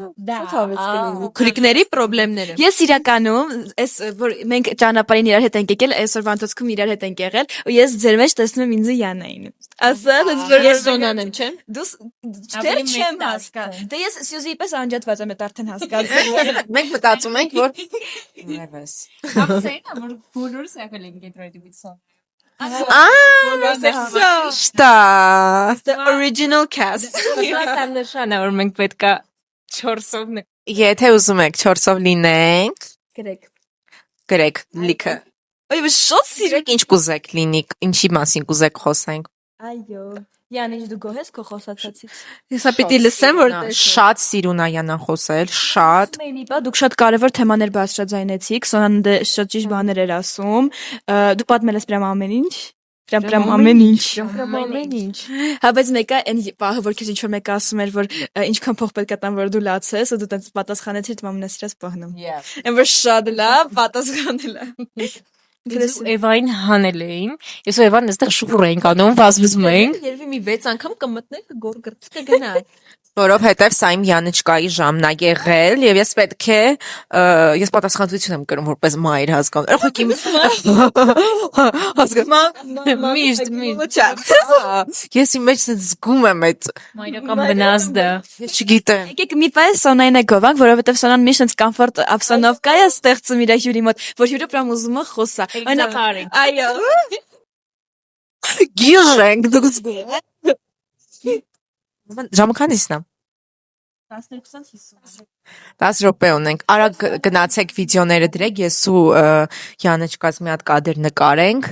Քուրիկների խնդիրները։ Ես իրականում այս որ մենք ճանապարհին իրար հետ ենք եկել, այսօրվա ընթացքում իրար հետ ենք եղել, ու ես ձեր մեջ տեսնում եմ ինձ Յանային։ Ասա, Ես զոնան եմ, չէ՞։ դու դեռ չեմ հասկանում։ Դե ես Սյուզիի պես անջատված եմ, արդեն հասկացել։ Մենք մտածում ենք, որ Նևես։ Համսեին, որ բոլորս եղել ենք get ready with song։ Շտա։ The original cast։ Ասեմ նշանը, որ մենք պետքա 4-ով Եթե ուզում եք 4-ով լինենք, գրեք լիքը։ Այո, շատ սիրեք։ Ինչ կուզեք լինի, ինչի մասին կուզեք խոսենք։ Այո։ Յանիչ դու գոհես քո խոսածածից։ Հեսա պիտի լսեմ որ Շատ սիրուն է Յանան խոսել, շատ։ Մենիպա դուք շատ կարևոր թեմաներ բարձրաձայնեցիք, Սոնան դե շատ ճիշտ բաներ էր ասում։ Դու պատմել ես պրամ ամեն ինչ։ Պրամ ամեն ինչ։ Հա բայց մեկը այն պահը որ քեզ ինչ որ մեկը ասում էր որ ինչքան փող պետք է տան որ դու լացես, ու դու տենց պատասխանեցիր մամնասիրած պահնում։ Այն որ շատ լավ պատասխանել է։ Էվային հանել էին, ես ու Էվան այստեղ շուռ էինք անում, վազվզում էինք։ Երևի մի 6 անգամ կմտնենք գորգրտ կգնա։ Որովհետև սա իմ Յանիչկայի ժամն է եղել եւ ես պետք է ես պատասխանատվություն եմ կրում որպես մայր հասկանում։ Ախոք իմ հասկանում։ Միշտ։ Ես իմ մեջ զգում եմ այդ մայրական վնասը։ Ես չգիտեմ։ Եկեք մի պես Սոնային է գովանք, որովհետև Սոնան միշտ այնց կոմֆորտ обстановка է ստեղծում իր հյուրի մոտ, որ հյուրը պրամ ուզում է խոսա։ Այո։ Գիժենք դուք զգում եք։ Ժամը քանիսն է։ 12:50։ 10 րոպե ունենք։ Արագ գնացեք վիդեոները դրեք, ես ու Յանիչկաս մի հատ կադր նկարենք։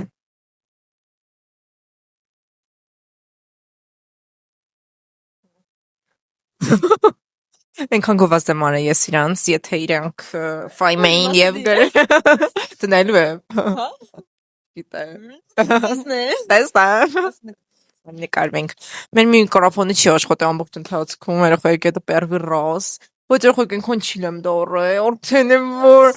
Այնքան գովազդ եմ արել ես իրանց, եթե իրանք ֆայմեին եւ տնելու է։ Գիտեմ։ Տեսա։ Նկարվենք։ Մեր միկրոֆոնը չի աշխատում ամբողջ ընթացքում, երբ это первый раз։ Ոչ երբ ինքն չիլեմ դորը, օրդեն եմ որ։